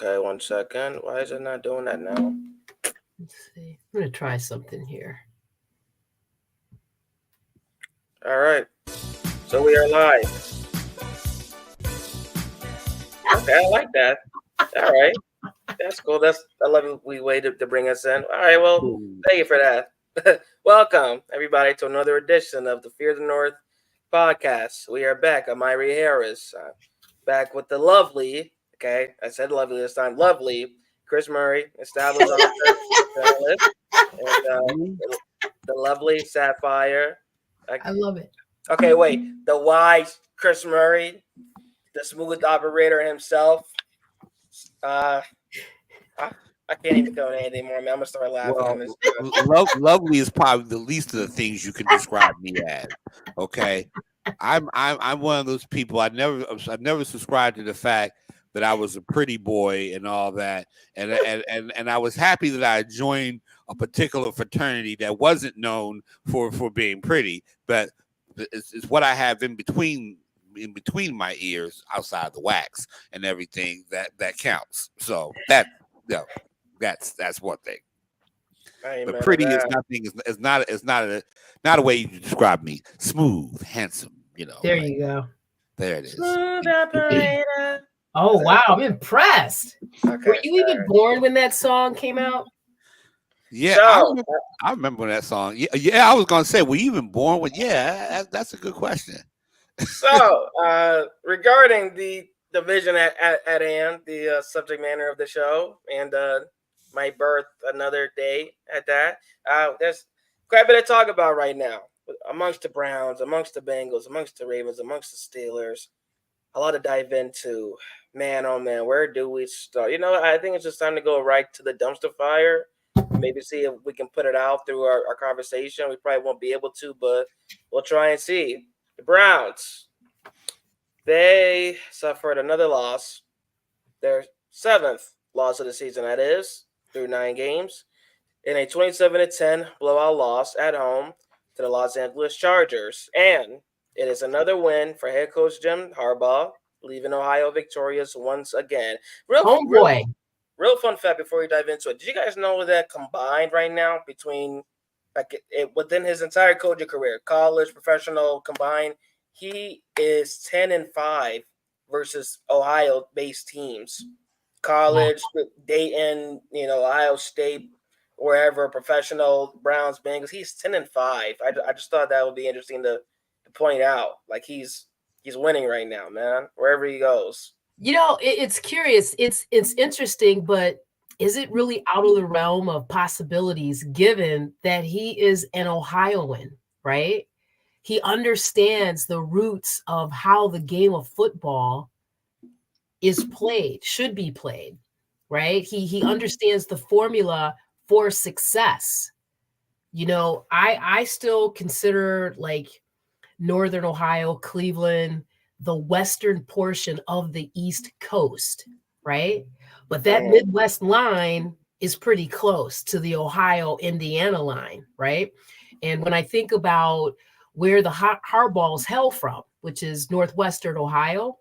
Okay, 1 second. Why is it not doing that now? Let's see. I'm gonna try something here. All right. So we are live. Okay, I like that. All right. That's cool. That's a lovely way to bring us in. All right. Well, thank you for that. Welcome, everybody, to another edition of the Fear the North podcast. We are back. I'm Irie Harris. Back with the lovely, okay, I said lovely this time, lovely Chris Murray, established author, journalist, and the lovely Sapphire. I love it. Okay, wait. The wise Chris Murray, the smooth operator himself. Uh, I can't even go anything more, man. I'm gonna start laughing on this. Lovely is probably the least of the things you can describe me as. Okay, I'm one of those people. I never subscribed to the fact that I was a pretty boy and all that, and I was happy that I joined a particular fraternity that wasn't known for being pretty, but it's what I have in between my ears, outside the wax and everything that counts. So that's one thing. But pretty is nothing. Is not a way you describe me. Smooth, handsome. There you go. There it is. Smooth operator. Oh wow, I'm impressed. Okay, were you even born when that song came out? Yeah, so, I remember that song. Yeah, I was gonna say, were you even born with? Yeah, that's a good question. So, regarding the vision at hand, the subject matter of the show, and my birth another day at that, there's quite a bit to talk about right now amongst the Browns, amongst the Bengals, amongst the Ravens, amongst the Steelers. A lot to dive into. Man, oh man, where do we start? I think it's just time to go right to the dumpster fire. Maybe see if we can put it out through our conversation. We probably won't be able to, but we'll try and see. The Browns, they suffered another loss. Their 7th loss of the season, that is, through 9 games, in a 27-10 blowout loss at home to the Los Angeles Chargers. And it is another win for head coach Jim Harbaugh, leaving Ohio victorious once again. Real fun fact before we dive into it. Did you guys know that combined right now between within his entire coaching career, college, professional combined, he is 10-5 versus Ohio-based teams. College, Dayton, Ohio State, wherever, professional, Browns, Bengals, he's 10-5. I just thought that would be interesting to point out. Like he's winning right now, man, wherever he goes. It's curious. It's interesting, but is it really out of the realm of possibilities given that he is an Ohioan, right? He understands the roots of how the game of football is played, should be played, right? He understands the formula for success. I still consider like Northern Ohio, Cleveland, the western portion of the East Coast, right? But that Midwest line is pretty close to the Ohio-Indiana line, right? And when I think about where the Harbaughs hail from, which is Northwestern Ohio,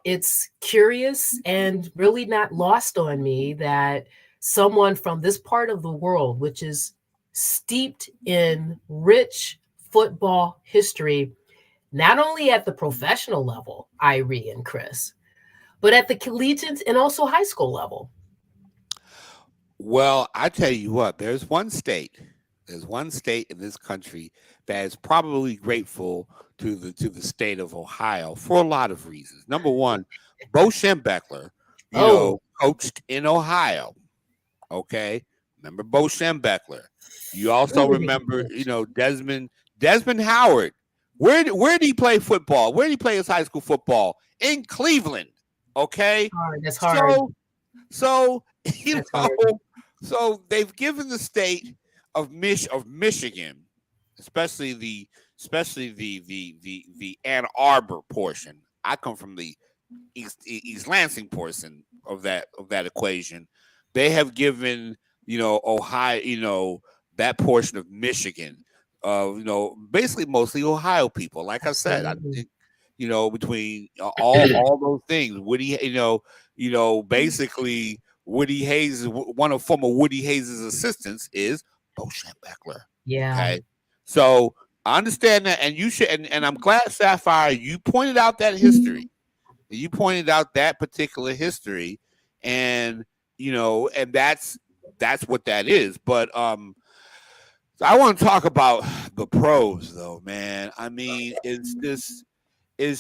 it's curious and really not lost on me that someone from this part of the world, which is steeped in rich football history, not only at the professional level, Irie and Chris, but at the collegiate and also high school level. Well, I tell you what, there's one state in this country that is probably grateful to the state of Ohio for a lot of reasons. Number one, Bo Schembechler, coached in Ohio. Okay, remember Bo Schembechler. You also remember, Desmond Howard. Where did he play football? Where did he play his high school football? In Cleveland. Okay, that's hard. So they've given the state of Michigan, especially the Ann Arbor portion. I come from the East Lansing portion of that equation. They have given Ohio, that portion of Michigan, basically mostly Ohio people. Like I said, I think between all those things. Woody, basically Woody Hayes, one of former Woody Hayes' assistants is Beauchamp Beckler. Yeah. Okay, so I understand that, and you should, and I'm glad, Sapphire, you pointed out that history. You pointed out that particular history, and and that's what that is. But I want to talk about the pros, though, man. I mean, it's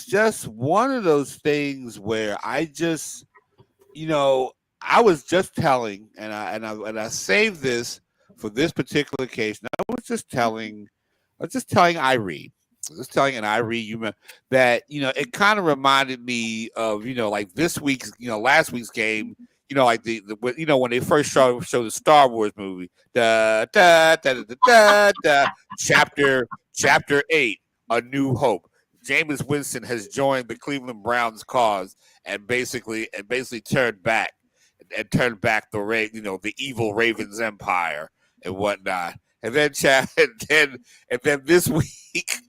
just one of those things where I just, I was just telling, and I saved this for this particular occasion. I was just telling Irene. I was telling Irene that it kind of reminded me of like this week's last week's game. Like the when they first show the Star Wars movie, chapter 8, A New Hope. Jameis Winston has joined the Cleveland Browns cause and basically turned back the evil Ravens empire and whatnot. And then and then this week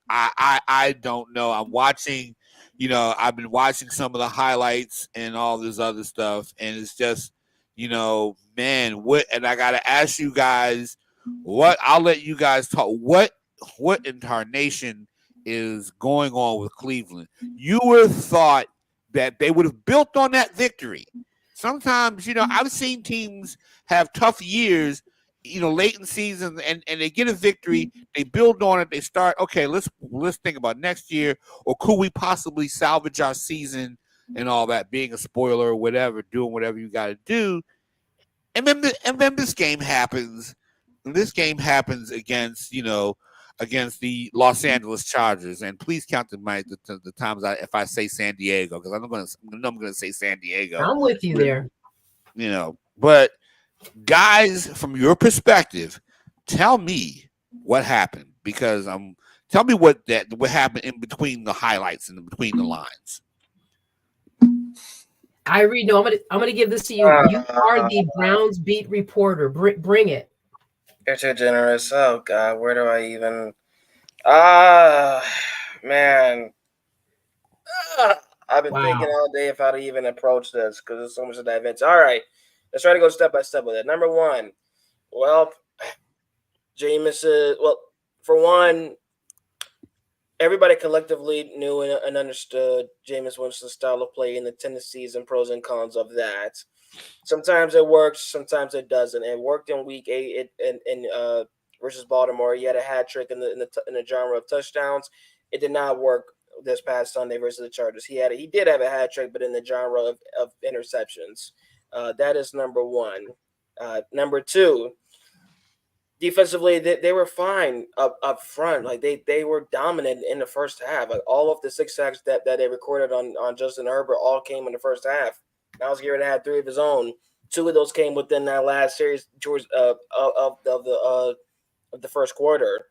I don't know. I'm watching, I've been watching some of the highlights and all this other stuff, and it's just, man, and I gotta ask you guys I'll let you guys talk. What incarnation is going on with Cleveland? You would have thought that they would have built on that victory. Sometimes, I've seen teams have tough years, late in season, and they get a victory, they build on it, they start, okay, let's think about next year, or could we possibly salvage our season and all that, being a spoiler or whatever, doing whatever you got to do. And then this game happens. This game happens against the Los Angeles Chargers, and please count the times if I say San Diego, because I'm going to say San Diego. I'm with you there. But guys, from your perspective, tell me what happened, because tell me what happened in between the highlights and in between the lines. Irene, no, I'm gonna give this to you. You are the Browns beat reporter. Bring it. You're too generous. Oh God, where do I even? Man. I've been thinking all day if how to even approach this, because there's so much of that event. All right, let's try to go step by step with it. Number one, well, Jameis. Well, for one, everybody collectively knew and understood Jameis Winston's style of play and the tendencies and pros and cons of that. Sometimes it works, sometimes it doesn't. It worked in Week 8 versus Baltimore. He had a hat trick in the genre of touchdowns. It did not work this past Sunday versus the Chargers. He did have a hat trick, but in the genre of interceptions. That is number one. Number two, defensively, they were fine up front. Like they were dominant in the first half. Like all of the 6 sacks that they recorded on Justin Herbert all came in the first half. Myles Garrett had 3 of his own. 2 of those came within that last series towards of the first quarter.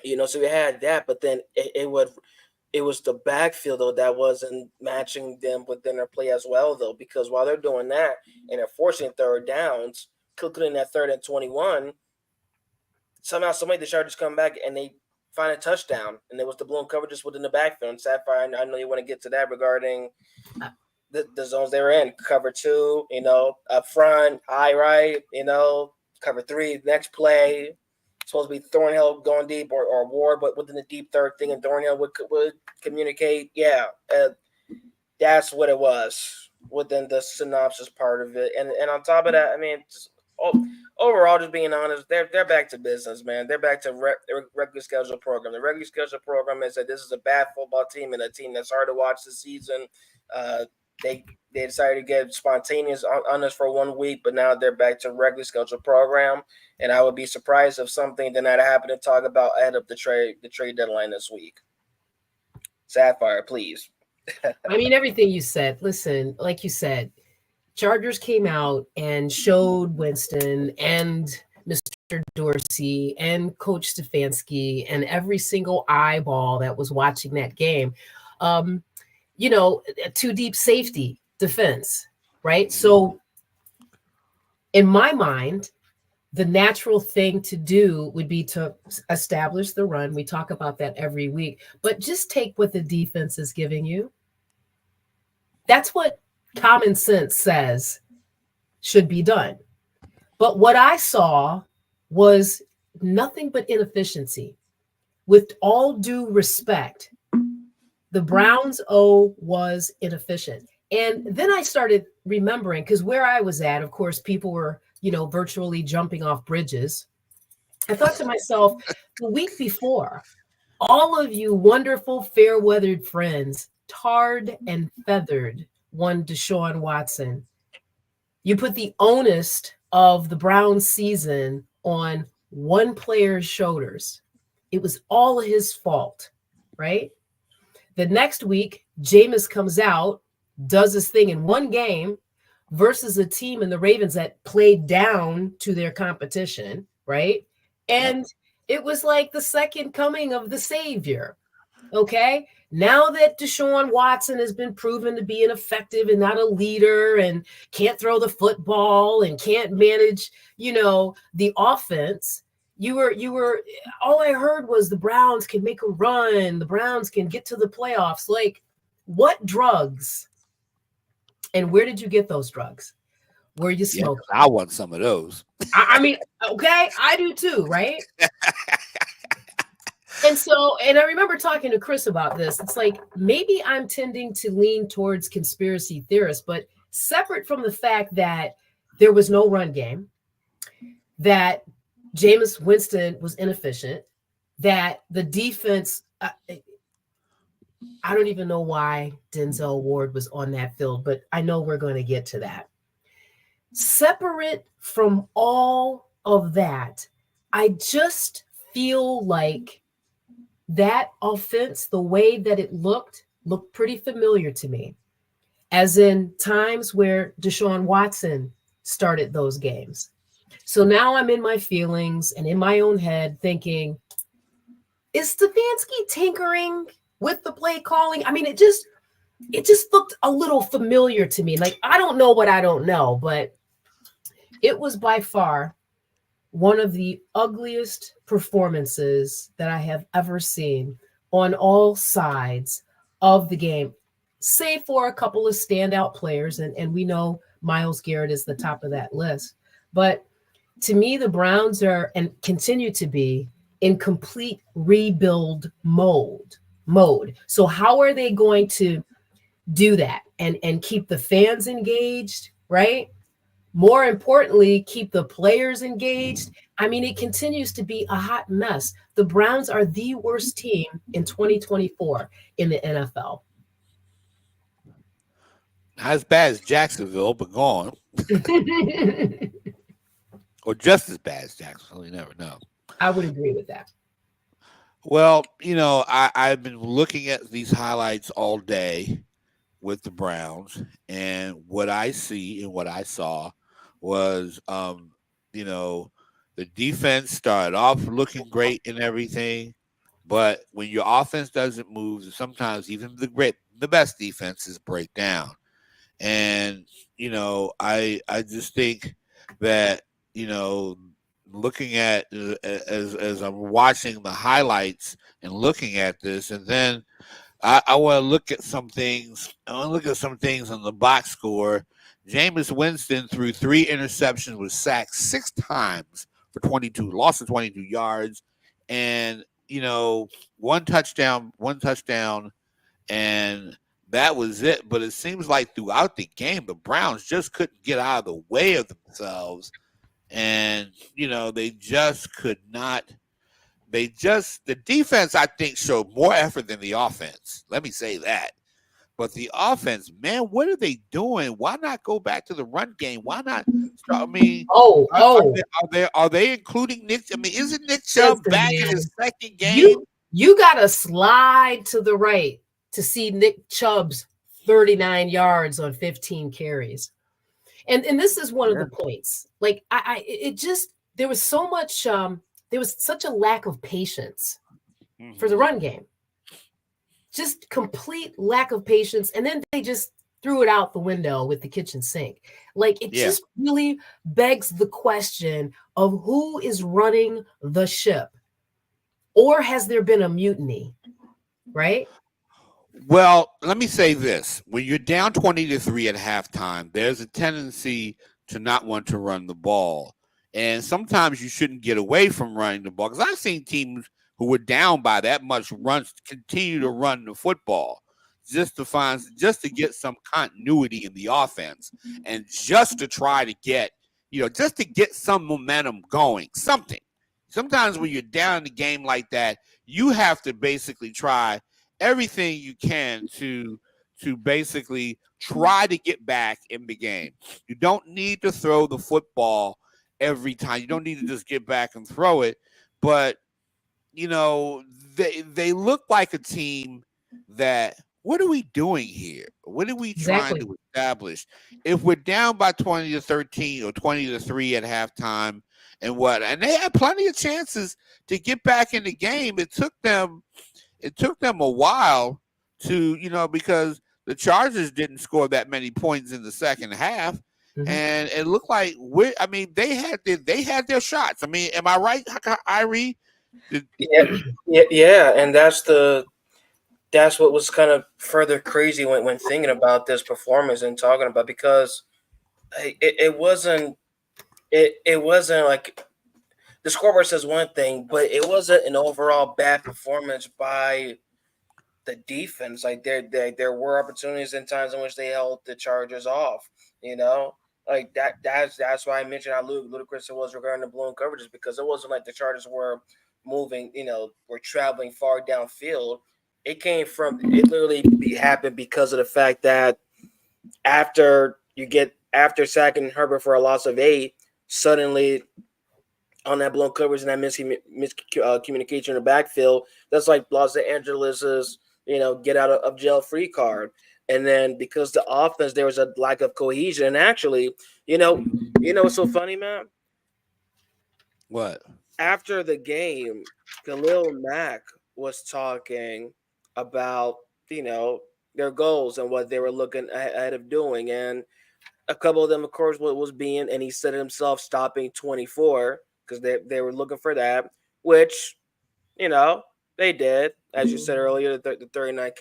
So we had that, but then it was the backfield though that wasn't matching them within their play as well though, because while they're doing that and they're forcing third downs, cooking in that 3rd and 21. Somehow, the Chargers come back and they find a touchdown, and there was the blown coverages within the backfield. And Sapphire, I know you want to get to that regarding the zones they were in. Cover 2, up front, high right, cover 3, next play. Supposed to be Thornhill going deep or Ward, but within the deep third thing, and Thornhill would communicate. Yeah, that's what it was within the synopsis part of it. And on top of that, I mean, overall, just being honest, they're back to business, man. They're back to regular schedule program. The regular schedule program is that this is a bad football team and a team that's hard to watch this season. They decided to get spontaneous on us for 1 week, but now they're back to regular schedule program. And I would be surprised if something did not happen to talk about ahead of the trade deadline this week. Sapphire, please. I mean, everything you said. Listen, like you said, Chargers came out and showed Winston and Mr. Dorsey and Coach Stefanski and every single eyeball that was watching that game, too deep safety defense, right? So in my mind, the natural thing to do would be to establish the run. We talk about that every week, but just take what the defense is giving you. That's what common sense says should be done. But what I saw was nothing but inefficiency. With all due respect, the Browns O was inefficient. And then I started remembering, because where I was at, of course, people were, virtually jumping off bridges. I thought to myself, the week before, all of you wonderful, fair-weathered friends, tarred and feathered one Deshaun Watson. You put the onus of the Browns season on one player's shoulders. It was all his fault, right? The next week, Jameis comes out, does his thing in one game versus a team in the Ravens that played down to their competition, right? And it was like the second coming of the Savior, okay? Now that Deshaun Watson has been proven to be ineffective and not a leader and can't throw the football and can't manage, the offense, you were all I heard was the Browns can make a run, the Browns can get to the playoffs. Like, what drugs? And where did you get those drugs? Where you smoke? Yeah, I want some of those. I mean, okay, I do too, right? And I remember talking to Chris about this. It's like, maybe I'm tending to lean towards conspiracy theorists, but separate from the fact that there was no run game, that Jameis Winston was inefficient, that the defense, I don't even know why Denzel Ward was on that field, but I know we're going to get to that. Separate from all of that, I just feel like that offense, the way that it looked pretty familiar to me, as in times where Deshaun Watson started those games. So now I'm in my feelings and in my own head thinking, is Stefanski tinkering with the play calling? I mean, it just looked a little familiar to me. Like, I don't know what I don't know, but it was by far one of the ugliest performances that I have ever seen on all sides of the game, save for a couple of standout players. And we know Myles Garrett is the top of that list. But to me, the Browns are and continue to be in complete rebuild mode. So how are they going to do that and keep the fans engaged, right? More importantly, keep the players engaged. I mean, it continues to be a hot mess. The Browns are the worst team in 2024 in the NFL. Not as bad as Jacksonville, but gone. Or just as bad as Jacksonville. You never know. I would agree with that. Well, I've been looking at these highlights all day with the Browns, and what I see and what I saw was, the defense started off looking great and everything, but when your offense doesn't move, sometimes even the best defenses break down. And I just think that looking at as I'm watching the highlights and looking at this, and then I want to look at some things. I want to look at some things on the box score. Jameis Winston threw 3 interceptions, was sacked 6 times for 22, lost of 22 yards, and one touchdown, and that was it. But it seems like throughout the game, the Browns just couldn't get out of the way of themselves, and they just could not. The defense, I think, showed more effort than the offense. Let me say that. But the offense, man, what are they doing? Why not go back to the run game? Why not start? I mean, are they including Nick? I mean, isn't Nick Chubb back in his second game? You got to slide to the right to see Nick Chubb's 39 yards on 15 carries. And this is one of the points. Like, there was so much, there was such a lack of patience for the run game. Just complete lack of patience. And then they just threw it out the window with the kitchen sink. Like it Yeah. just really begs the question of who is running the ship, or has there been a mutiny? Right? Well, let me say this. When you're down 20-3 at halftime, there's a tendency to not want to run the ball. And sometimes you shouldn't get away from running the ball. Because I've seen teams who were down by that much runs continue to run the football just to get some continuity in the offense and just to try to get, just to get some momentum going, something. Sometimes when you're down in the game like that, you have to basically try everything you can to basically try to get back in the game. You don't need to throw the football every time. You don't need to just get back and throw it. But they look like a team that, what are we doing here? What are we trying to establish? If we're down by 20-13 or 20-3 at halftime, and they had plenty of chances to get back in the game. It took them a while to, because the Chargers didn't score that many points in the second half. Mm-hmm. And it looked like they had their shots. I mean, am I right, Irie? Yeah, and that's what was kind of further crazy when thinking about this performance and talking about, because it wasn't like the scoreboard says one thing, but it wasn't an overall bad performance by the defense. Like there were opportunities and times in which they held the Chargers off. Like that's why I mentioned how ludicrous it was regarding the blown coverages, because it wasn't like the Chargers were moving, were traveling far downfield. It literally happened because of the fact that after sacking Herbert for a loss of 8, suddenly on that blown coverage and that miscommunication in the backfield, that's like Los Angeles's, get out of jail free card. And then because the offense, there was a lack of cohesion. And actually, what's so funny, man? What? After the game, Khalil Mack was talking about, their goals and what they were looking ahead of doing. And a couple of them, of course, was being, and he said it himself, stopping 24, because they were looking for that, which, they did. As you said earlier, the 39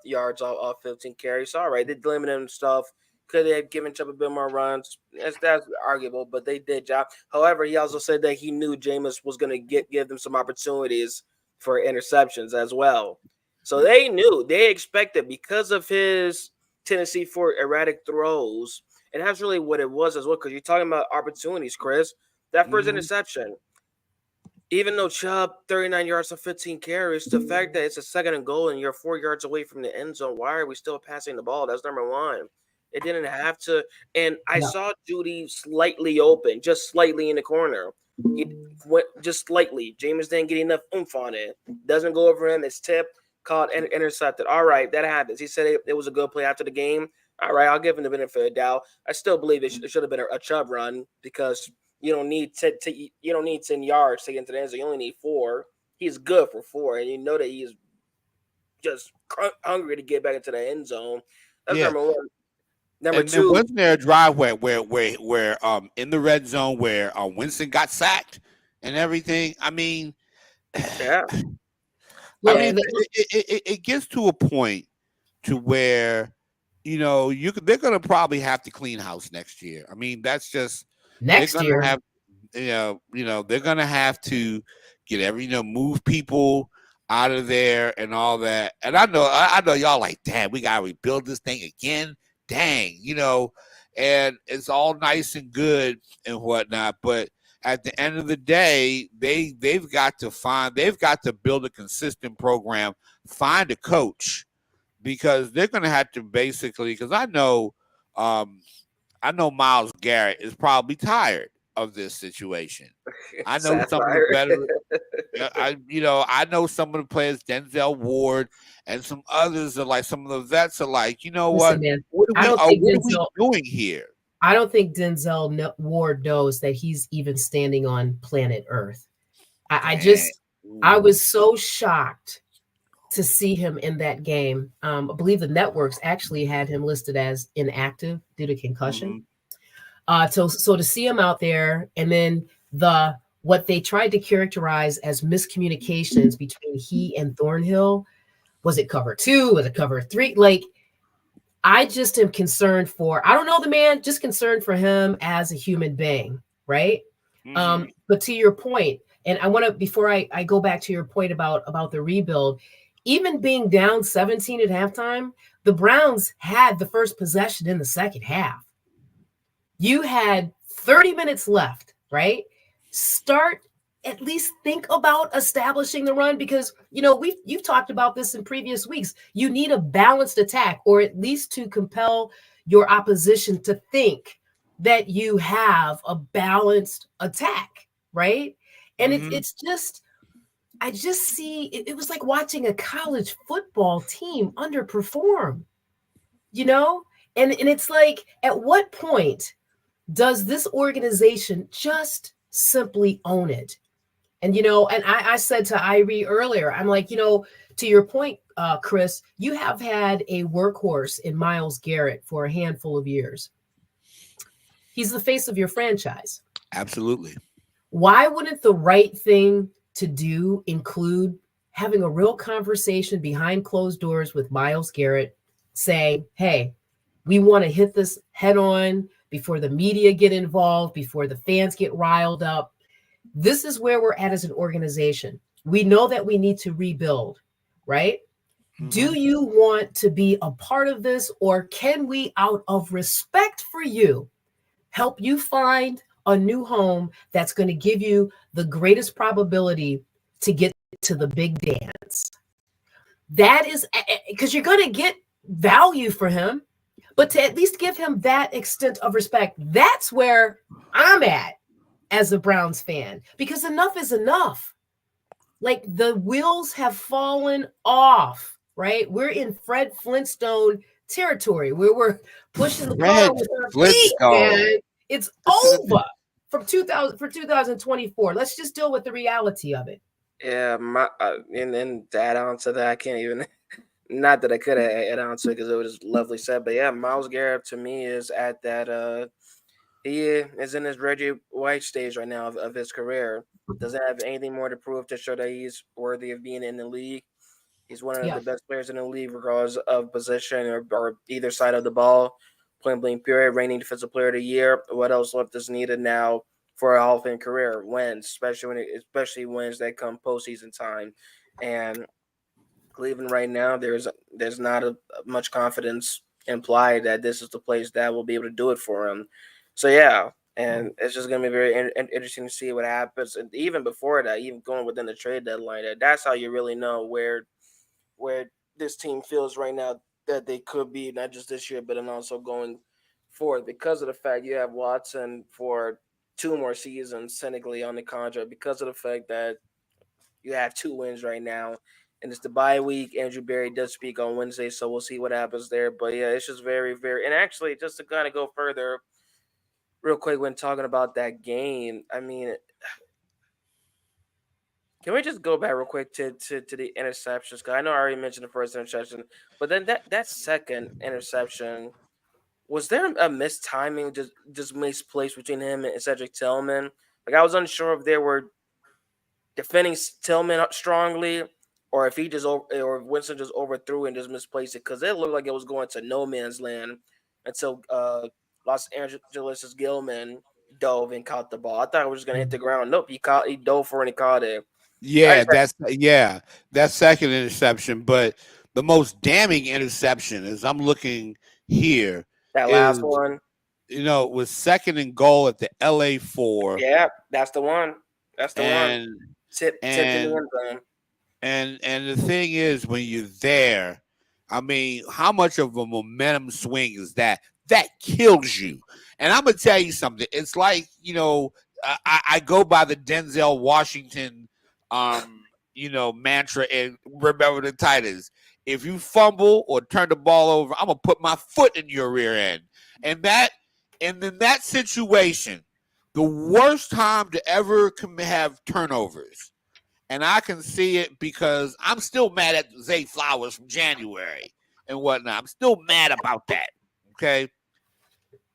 yards off 15 carries. All right, they limited him stuff. Could they have given Chubb a bit more runs? That's arguable, but they did job. However, he also said that he knew Jameis was going to give them some opportunities for interceptions as well. So they knew, they expected, because of his tendency for erratic throws. And that's really what it was as well, because you're talking about opportunities, Chris. That first interception, even though Chubb 39 yards on 15 carries, the fact that it's a second and goal and you're 4 yards away from the end zone, why are we still passing the ball? That's number one. It didn't have to. And I saw Judy slightly open, just slightly in the corner. He went just slightly. Jameis didn't get enough oomph on it. Doesn't go over him. It's tipped, caught, and intercepted. All right, that happens. He said it was a good play after the game. All right, I'll give him the benefit of the doubt. I still believe it should have been a Chubb run, because you don't need 10 yards to get into the end zone. You only need 4. He's good for 4, and you know that he's just hungry to get back into the end zone. That's number one. Number two, wasn't there a drive where in the red zone where Winston got sacked and everything? I mean, yeah. It gets to a point to where they're going to probably have to clean house next year. I mean, that's just next year. They're going to have to get move people out of there and all that. And I know y'all like, damn, we got to rebuild this thing again. Dang, and it's all nice and good and whatnot, but at the end of the day, they've got to build a consistent program, find a coach, because they're going to have to basically, because I know Myles Garrett is probably tired of this situation. I know some of the better. I know some of the players, Denzel Ward, and some others are like, some of the vets are like, what? Man, what are we doing here? I don't think Denzel Ward knows that he's even standing on planet Earth. I was so shocked to see him in that game. I believe the networks actually had him listed as inactive due to concussion. Mhm. So to see him out there, and then the what they tried to characterize as miscommunications between he and Thornhill. Was it cover 2? Was it cover 3? Like, I just am concerned for, I don't know the man, just concerned for him as a human being, right? Mhm. But to your point, and I want to, before I go back to your point about the rebuild, even being down 17 at halftime, the Browns had the first possession in the second half. You had 30 minutes left, right? Start, at least think about establishing the run, because you've talked about this in previous weeks. You need a balanced attack, or at least to compel your opposition to think that you have a balanced attack, right? And Mhm. it's just, I just see it was like watching a college football team underperform, you know? And it's like, at what point does this organization just simply own it? And and I said to Irie earlier, I'm like, to your point, Chris, you have had a workhorse in Myles Garrett for a handful of years. He's the face of your franchise. Absolutely. Why wouldn't the right thing to do include having a real conversation behind closed doors with Myles Garrett, saying, hey, we want to hit this head on before the media get involved, before the fans get riled up. This is where we're at as an organization. We know that we need to rebuild, right? Mhm. Do you want to be a part of this, or can we, out of respect for you, help you find a new home that's going to give you the greatest probability to get to the big dance? That is because you're going to get value for him, but to at least give him that extent of respect, that's where I'm at as a Browns fan, because enough is enough. Like, the wheels have fallen off, right? We're in Fred Flintstone territory where we're pushing the car Fred with our feet, Flintstone. and it's over from 2024. Let's just deal with the reality of it. Yeah, and then to add on to that, I can't even. Not that I could add on to it because it was lovely said, but yeah, Miles Garrett to me is at that. He is in his Reggie White stage right now of his career. Doesn't have anything more to prove to show that he's worthy of being in the league. He's one of Yeah. the best players in the league, regardless of position or either side of the ball. Point blank period, reigning defensive player of the year. What else left is needed now for a Hall of Fame career? Wins, especially wins that come postseason time. And Cleveland right now, there's not much confidence implied that this is the place that will be able to do it for him. So yeah, and it's just gonna be very interesting to see what happens. And even before that, even going within the trade deadline, that's how you really know where this team feels right now that they could be, not just this year, but then also going forward, because of the fact you have Watson for 2 more seasons technically on the contract, because of the fact that you have 2 wins right now, and it's the bye week. Andrew Berry does speak on Wednesday, so we'll see what happens there. But yeah, it's just very, very. And actually, just to kind of go further, real quick, when talking about that game, I mean, can we just go back real quick to the interceptions? Because I know I already mentioned the first interception, but then that second interception, was there a missed timing, just misplaced between him and Cedric Tillman? Like, I was unsure if there were defending Tillman strongly, or if he or Winston just overthrew and just misplaced it, because it looked like it was going to no man's land until Los Angeles' Gilman dove and caught the ball. I thought it was just gonna hit the ground. Nope, he dove for it and caught it. I Yeah, just had that second interception, but the most damning interception is I'm looking here that last is one. was second and goal at the LA 4, Yeah, that's the one. That's the one. and Tipped in the and end zone. and the thing is, when you're there, I mean, how much of a momentum swing is that? That kills you. And I'm gonna tell you something. It's like, I go by the Denzel Washington mantra, and remember the Titans. If you fumble or turn the ball over, I'm gonna put my foot in your rear end. And in that situation, the worst time to ever have turnovers And I can see it because I'm still mad at Zay Flowers from January and whatnot. I'm still mad about that. Okay.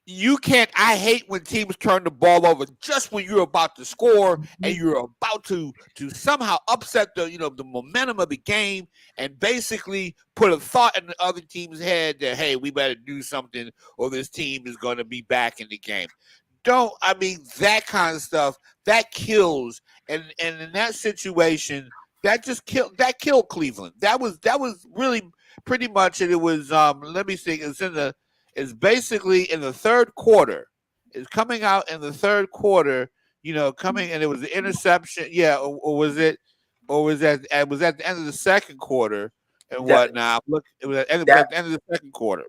You can't. I hate when teams turn the ball over just when you're about to score and you're about to somehow upset the momentum of the game and basically put a thought in the other team's head that, hey, we better do something or this team is going to be back in the game. That kind of stuff that kills, and in that situation that just killed Cleveland. That was really pretty much it. It was let me see. It's basically in the third quarter. It's coming out in the third quarter. Coming, and it was the interception. Yeah, or was it? Or was that? It was at the end of the second quarter and whatnot. Look, it was at the end of the second quarter.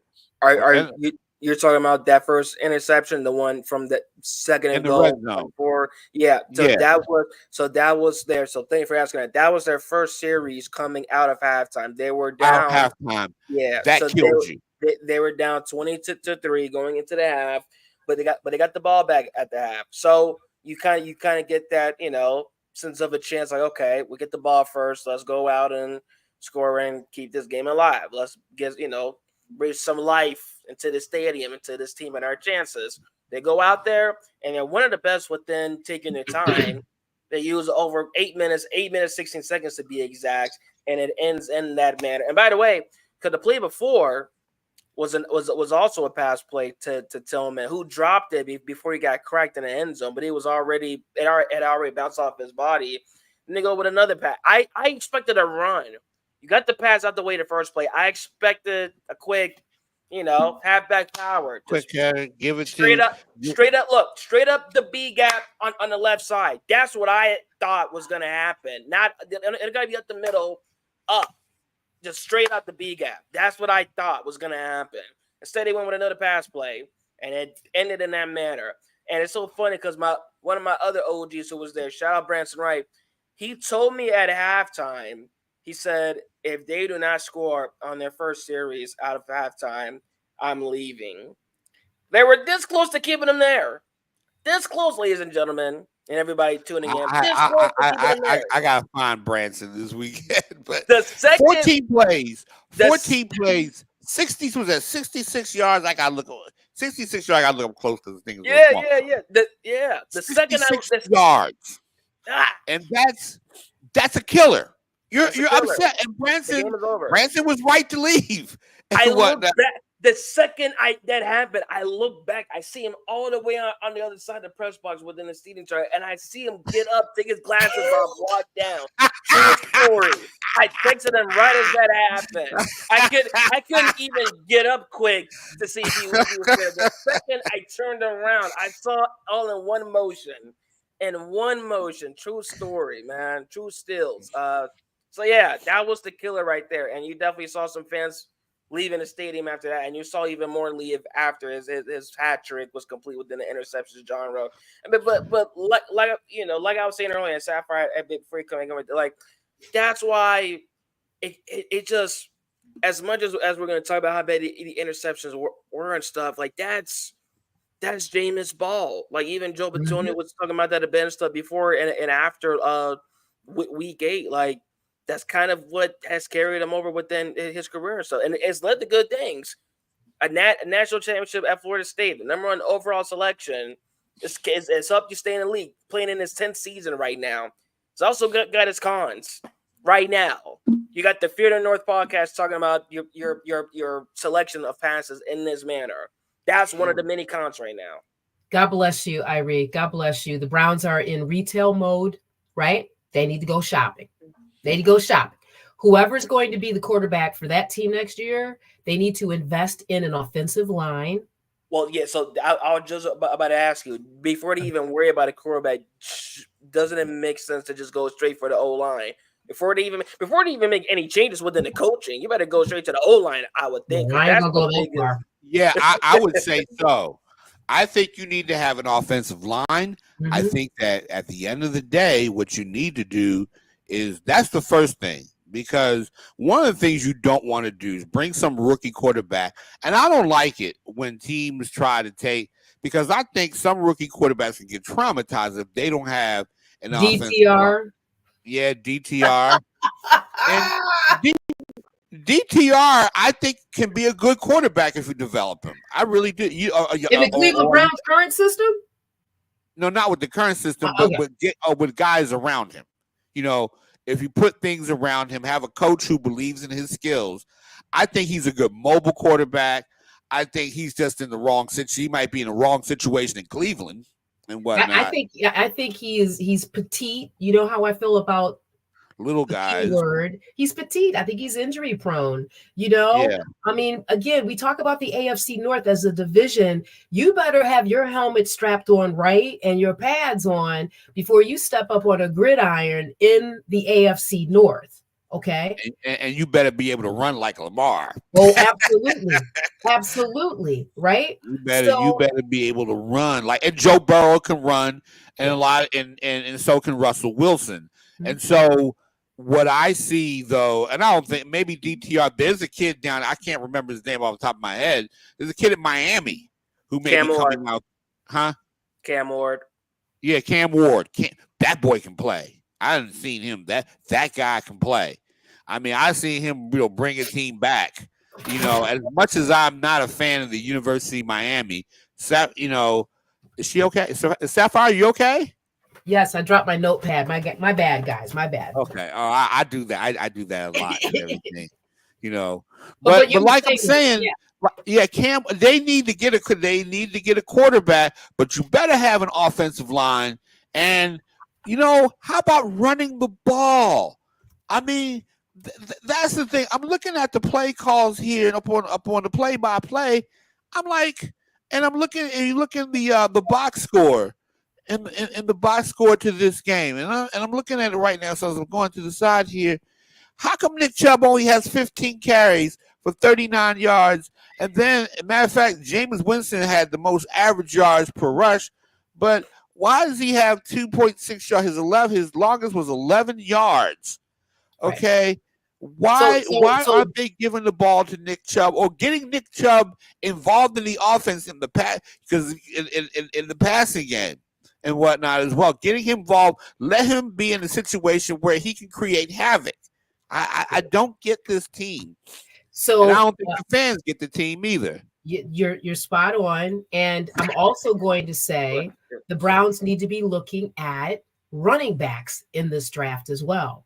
You're talking about that first interception, the one from the second and goal before? Yeah. That was there. So thank you for asking that. That was their first series coming out of halftime. They were down halftime. Yeah, that killed you. They were down 20-3 going into the half, but they got the ball back at the half. So you kind of get that sense of a chance. Like, okay, we get the ball first. Let's go out and score and keep this game alive. Let's get bring some life into the stadium, into this team, and our chances. They go out there and they're one of the best within taking their time. They use over 8 minutes, 16 seconds to be exact, and it ends in that manner. And by the way, because the play before was also a pass play to Tillman, who dropped it before he got cracked in the end zone, but it had already bounced off his body. And they go with another pass. I expected a run. You got the pass out the way the first play. I expected a quick, halfback power. Quick, give it straight up. Look, straight up the B gap on the left side. That's what I thought was going to happen. Not it got to be up the middle, up, just straight up the B gap. That's what I thought was going to happen. Instead, they went with another pass play, and it ended in that manner. And it's so funny because one of my other OGs who was there, shout out Branson Wright, he told me at halftime. He said, if they do not score on their first series out of halftime, I'm leaving. They were this close to keeping them there. This close, ladies and gentlemen, and everybody tuning in. I got to find Branson this weekend. But the second, 14 plays, 60 was at 66 yards. I got to look 66 yards. I got to look up close because the thing is The second yards. And that's a killer. You're upset, and Branson was right to leave. I look back. The second that happened, I look back. I see him all the way on the other side of the press box within the seating chart, and I see him get up, take his glasses off, walk down. True story. I texted him right as that happened. I couldn't even get up quick to see if he was there. The second I turned around, I saw all in one motion. True story, man. True stills. So yeah, that was the killer right there. And you definitely saw some fans leaving the stadium after that, and you saw even more leave after his hat trick was complete within the interceptions genre. But like I was saying earlier, and Sapphire a bit before coming over, like that's why it just, as much as we're going to talk about how bad the interceptions were and stuff, like that's Jameis Ball. Like even Joe Battoni was talking about that a bit and stuff before and after week 8. Like that's kind of what has carried him over within his career and stuff. And it's led to good things. A national championship at Florida State, the number 1 overall selection. It's helped you stay in the league, playing in his 10th season right now. It's also got its cons right now. You got the Fear the North podcast talking about your selection of passes in this manner. That's one of the many cons right now. God bless you, Irie. God bless you. The Browns are in retail mode, right? They need to go shopping. Whoever's going to be the quarterback for that team next year, they need to invest in an offensive line. Well, yeah, so I was just about to ask you, before they even worry about a quarterback, doesn't it make sense to just go straight for the O-line? Before they even make any changes within the coaching, you better go straight to the O-line, I would think. I ain't gonna go that far. Yeah, I would say so. I think you need to have an offensive line. Mm-hmm. I think that at the end of the day, what you need to do is that's the first thing, because one of the things you don't want to do is bring some rookie quarterback. And I don't like it when teams try to take, because I think some rookie quarterbacks can get traumatized if they don't have an DTR. Yeah, DTR. And DTR, I think, can be a good quarterback if you develop him. I really do. In the Cleveland Browns current system? No, not with the current system, but Okay. with guys around him. You know, if you put things around him, have a coach who believes in his skills, I think he's a good mobile quarterback. I think he's just in the wrong situation. He might be in the wrong situation in Cleveland and whatnot. I think he's petite. You know how I feel about Little the guys. keyword. He's petite. I think he's injury prone. You know, Yeah. I mean, again, we talk about the AFC North as a division. You better have your helmet strapped on right and your pads on before you step up on a gridiron in the AFC North. Okay. And you better be able to run like Lamar. Oh, absolutely. Absolutely. Right. You better be able to run and Joe Burrow can run, and and so can Russell Wilson. Mm-hmm. And so what I see though, and I don't think maybe DTR, there's a kid down, I can't remember his name off the top of my head. There's a kid in Miami who may be coming out. Huh? Cam Ward. Yeah, Cam Ward. That boy can play. I haven't seen him. That guy can play. I mean, I seen him, bring a team back. You know, as much as I'm not a fan of the University of Miami, is she okay? So, Sapphire, you okay? Yes, I dropped my notepad. My bad, guys. My bad. Okay. Oh, I do that. I do that a lot and everything. You know, but like I'm saying, Cam, they need to get a quarterback, but you better have an offensive line. And how about running the ball? I mean, that's the thing. I'm looking at the play calls here and up on the play-by-play. I'm like, and I'm looking, and you look in the box score, in the box score to this game, and I'm looking at it right now. So as I'm going to the side here, how come Nick Chubb only has 15 carries for 39 yards? And then, matter of fact, Jameis Winston had the most average yards per rush, but why does he have 2.6 yards? His longest was 11 yards. Okay. Right. Why aren't they giving the ball to Nick Chubb or getting Nick Chubb involved in the offense in the pass? Because in the passing game and whatnot as well, getting him involved, let him be in a situation where he can create havoc. I don't get this team. So and I don't think the fans get the team either. You're spot on. And I'm also going to say the Browns need to be looking at running backs in this draft as well.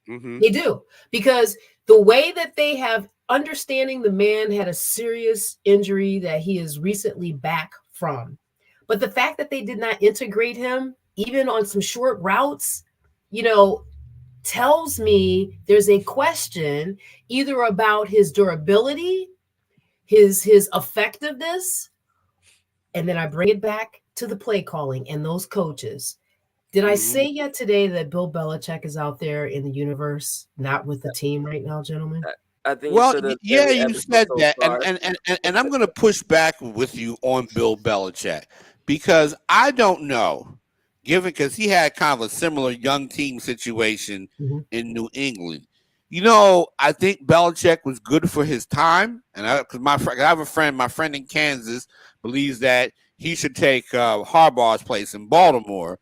Mm-hmm. They do, because the way that they have, understanding the man had a serious injury that he is recently back from, but the fact that they did not integrate him even on some short routes, tells me there's a question either about his durability, his effectiveness, and then I bring it back to the play calling and those coaches. Did I say yet today that Bill Belichick is out there in the universe, not with the team right now, gentlemen? I think you said that, and I'm going to push back with you on Bill Belichick because I don't know, because he had kind of a similar young team situation in New England. I think Belichick was good for his time, and I have a friend, my friend in Kansas believes that he should take Harbaugh's place in Baltimore.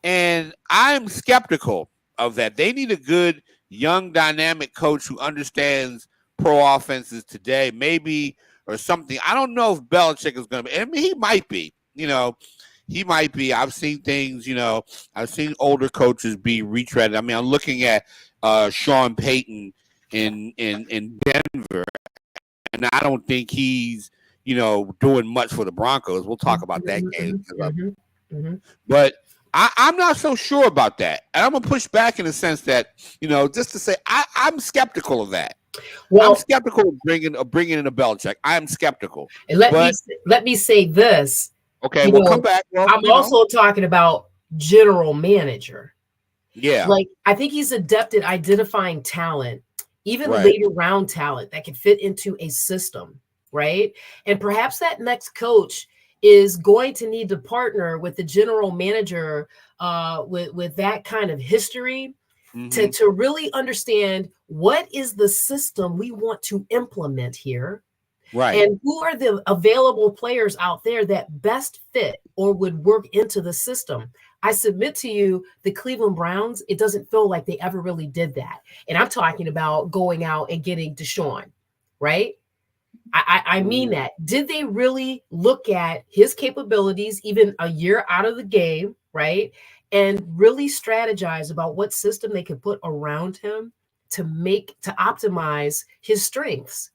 And I'm skeptical of that. They need a good, young, dynamic coach who understands pro offenses today, maybe, or something. I don't know if Belichick is going to be. I mean, he might be. He might be. I've seen things. I've seen older coaches be retreaded. I mean, I'm looking at Sean Payton in Denver, and I don't think he's doing much for the Broncos. We'll talk about that game, but I'm not so sure about that. And I'm going to push back in the sense that, just to say, I'm skeptical of that. Well, I'm skeptical of bringing in a Belichick. I'm skeptical. And let me say this. Okay, we'll come back. Well, I'm also talking about general manager. Yeah. I think he's adept at identifying talent, even later round talent that can fit into a system, right? And perhaps that next coach is going to need to partner with the general manager with that kind of history to really understand what is the system we want to implement here. Right. And who are the available players out there that best fit or would work into the system? I submit to you, the Cleveland Browns, it doesn't feel like they ever really did that. And I'm talking about going out and getting Deshaun, right? I mean that. Did they really look at his capabilities even a year out of the game, right? And really strategize about what system they could put around him to optimize his strengths.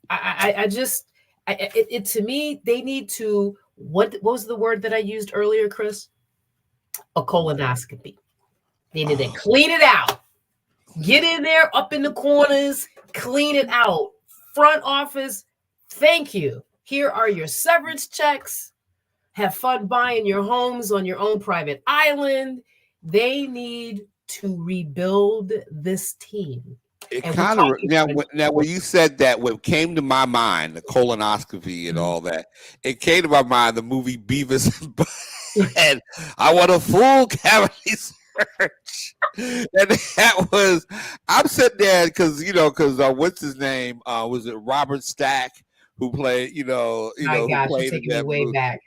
To me, they need to, what was the word that I used earlier, Chris? A colonoscopy. They need to clean it out. Get in there, up in the corners, clean it out. Front office, thank you. Here are your severance checks. Have fun buying your homes on your own private island. They need to rebuild this team. It kind of now when you said that, what came to my mind, the colonoscopy and all that, it came to my mind the movie Beavis and Butthead. I want a full cavity search, and that was, I'm sitting there because what's his name? Was it Robert Stack who played? Who played in that way movie? Back.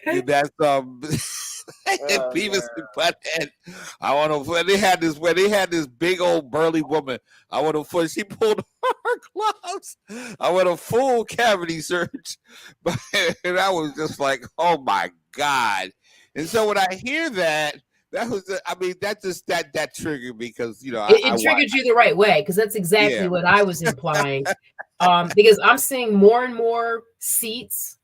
That's Beavis and Butthead. I want to. They had this big old burly woman. I want to foot. She pulled her gloves. I want a full cavity search, and I was just like, oh my god. And so when I hear that was, that triggered me because it triggered you the right way, because that's exactly what I was implying. Because I'm seeing more and more seats,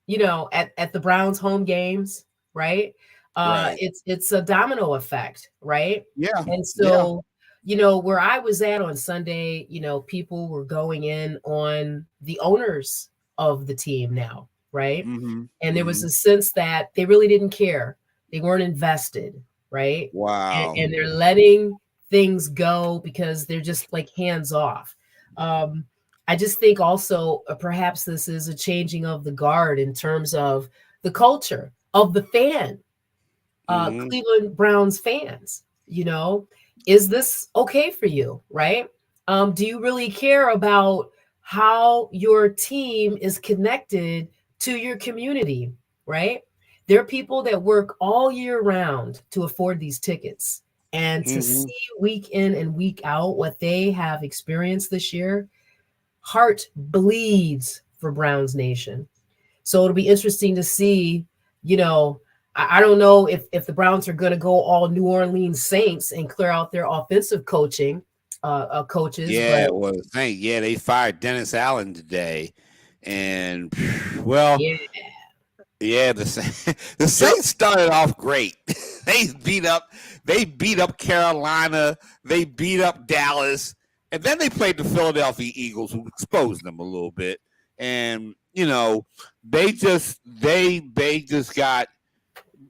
at the Browns home games, right? Right. It's a domino effect, right? Yeah. And so, where I was at on Sunday, people were going in on the owners of the team now, right? Mm-hmm. And there was a sense that they really didn't care. They weren't invested, right? Wow. And they're letting things go because they're just like hands off. I just think also perhaps this is a changing of the guard in terms of the culture of the fan, Cleveland Browns fans. Is this okay for you, right? Do you really care about how your team is connected to your community, right? There are people that work all year round to afford these tickets, and to see week in and week out what they have experienced this year, heart bleeds for Browns Nation. So it'll be interesting to see, I don't know if the Browns are going to go all New Orleans Saints and clear out their offensive coaches. Yeah, they fired Dennis Allen today. And the Saints started off great. They beat up Carolina, they beat up Dallas. And then they played the Philadelphia Eagles, who exposed them a little bit. And, they just got,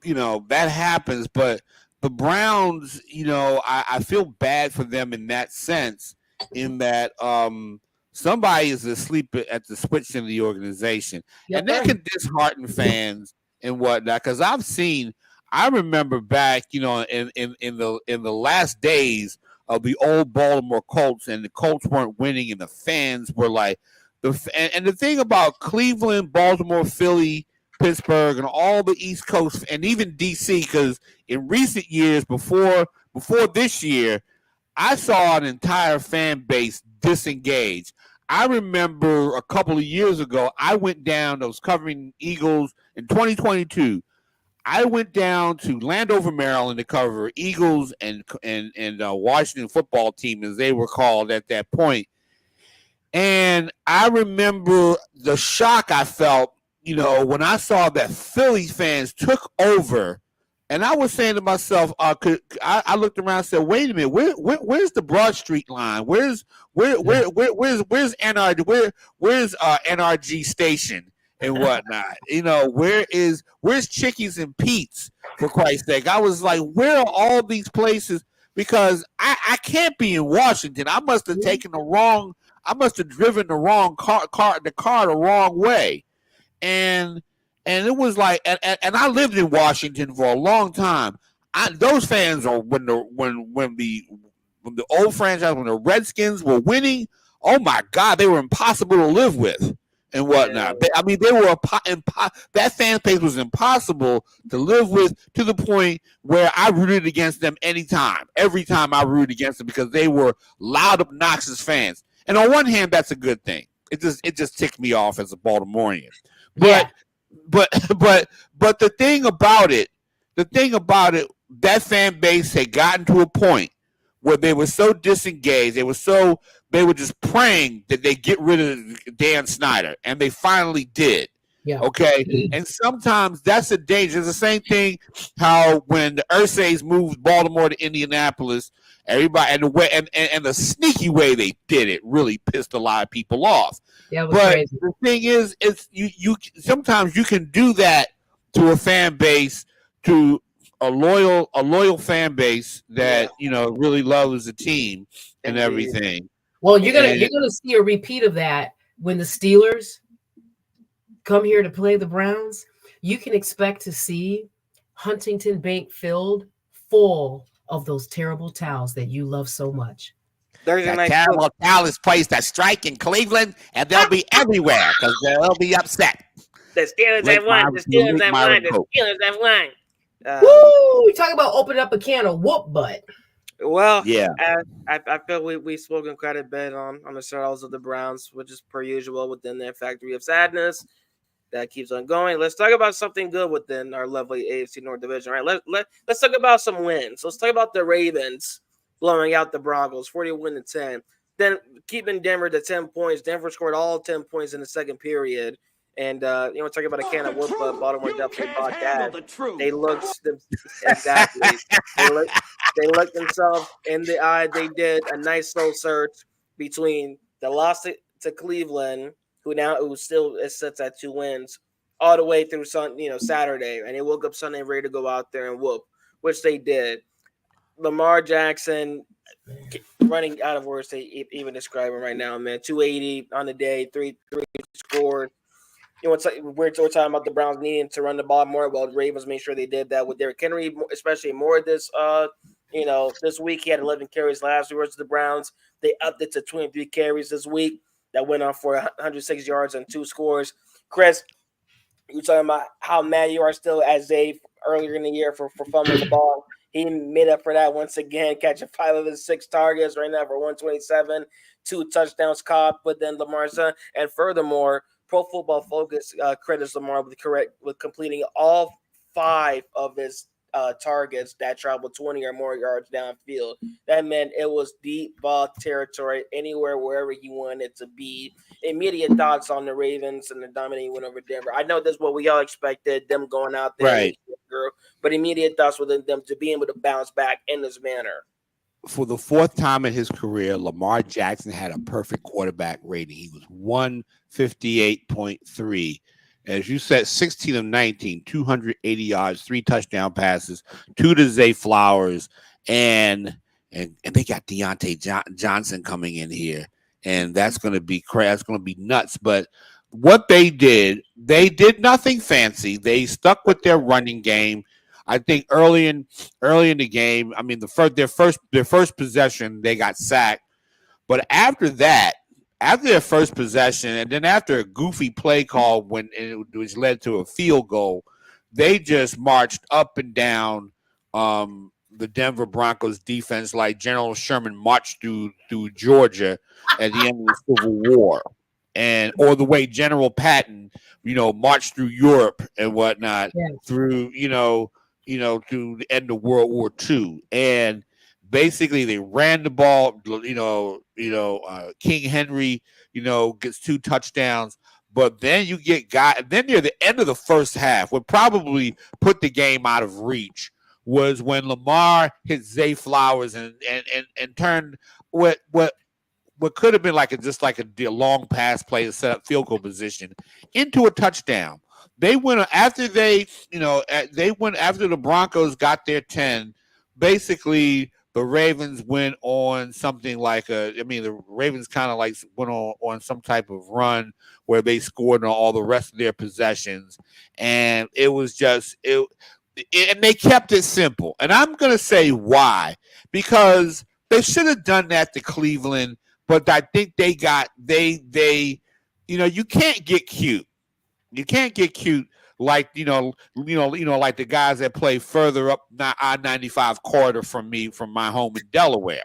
that happens. But the Browns, I feel bad for them in that sense, in that somebody is asleep at the switch in the organization. Yep. And that can dishearten fans and whatnot. Because I remember back, in the last days of the old Baltimore Colts, and the Colts weren't winning, and the fans were like, and the thing about Cleveland, Baltimore, Philly, Pittsburgh, and all the East Coast, and even DC, because in recent years, before this year, I saw an entire fan base disengage. I remember a couple of years ago, I was covering Eagles in 2022. I went down to Landover, Maryland to cover Eagles and Washington football team, as they were called at that point. And I remember the shock I felt, when I saw that Philly fans took over. And I was saying to myself, I looked around and said, wait a minute, where's the Broad Street line? Where's NRG? Where's NRG Station and whatnot? Where's Chickies and Pete's, for Christ's sake? I was like, where are all these places? Because I can't be in Washington. I must have driven the wrong car the wrong way. And it was like, and I lived in Washington for a long time. Those fans are when the old franchise, when the Redskins were winning, oh my God, they were impossible to live with. and whatnot. I mean, they were that fan base was impossible to live with, to the point where I rooted against them every time I rooted against them, because they were loud, obnoxious fans. And on one hand, that's a good thing. It just ticked me off as a Baltimorean. But the thing about it, that fan base had gotten to a point where they were so disengaged, they were just praying that they get rid of Dan Snyder, and they finally did. Yeah. Okay. And sometimes that's a danger. It's the same thing how when the Ursays moved Baltimore to Indianapolis, everybody and the sneaky way they did it really pissed a lot of people off. Yeah, but crazy. The thing is, it's you sometimes you can do that to a fan base, to a loyal fan base that really loves the team and everything. Well, you're gonna see a repeat of that when the Steelers come here to play the Browns. You can expect to see Huntington Bank filled full of those terrible towels that you love so much. There's a terrible towel is placed a strike in Cleveland, and they'll be everywhere because they'll be upset. The Steelers have won. The Steelers have won. The Steelers have won. Woo! We talk about opening up a can of whoop butt. Well, yeah, I feel we've spoken quite a bit on the struggles of the Browns, which is per usual within their factory of sadness that keeps on going. Let's talk about something good within our lovely AFC North division, right? Let's talk about some wins. Let's talk about the Ravens blowing out the Broncos, 41-10. Then keeping Denver to 10 points. Denver scored all 10 points in the second period. And talking about a can of whoop, Baltimore definitely bought that. They looked exactly. They looked themselves in the eye. They did a nice slow search between the loss to Cleveland, who still sits at 2 wins, all the way through Saturday, and they woke up Sunday ready to go out there and whoop, which they did. Lamar Jackson running out of words to even describe him right now, man. 280 on the day, three scores. We're talking about the Browns needing to run the ball more. Well, the Ravens made sure they did that with Derrick Henry, especially more this this week. He had 11 carries last week versus the Browns. They upped it to 23 carries this week. That went on for 106 yards and 2 scores. Chris, you're talking about how mad you are still at Zay earlier in the year for fumbling the ball. He made up for that once again, catching 5 of his 6 targets right now for 127, 2 touchdowns caught, but then Lamar's son. And furthermore, Pro Football Focus credits Lamar with completing all 5 of his targets that traveled 20 or more yards downfield. That meant it was deep ball territory anywhere, wherever he wanted it to be. Immediate thoughts on the Ravens and the dominating win over Denver. I know that's what we all expected, them going out there, right? But immediate thoughts within them to be able to bounce back in this manner. For the 4th time in his career, Lamar Jackson had a perfect quarterback rating. He was 158.3. As you said, 16 of 19, 280 yards, 3 touchdown passes, 2 to Zay Flowers, and they got Deontay Johnson coming in here, and that's going to be crazy. That's going to be nuts. But what they did nothing fancy. They stuck with their running game. I think early in the game, I mean, their first possession, they got sacked, but after that. After their first possession, and then after a goofy play call which led to a field goal, they just marched up and down the Denver Broncos defense like General Sherman marched through Georgia at the end of the Civil War, or the way General Patton, marched through Europe and whatnot through through the end of World War II. And basically, they ran the ball. King Henry, gets 2 touchdowns. But then you get then near the end of the first half, what probably put the game out of reach was when Lamar hit Zay Flowers and turned what could have been just like a long pass play to set up field goal position into a touchdown. They went after the Broncos got their 10. Basically, the Ravens went on something like the Ravens kind of like went on some type of run where they scored on all the rest of their possessions. And it was just, and they kept it simple. And I'm going to say why, because they should have done that to Cleveland, but I think they you can't get cute. You can't get cute like like the guys that play further up I-95 corridor from me from my home in Delaware.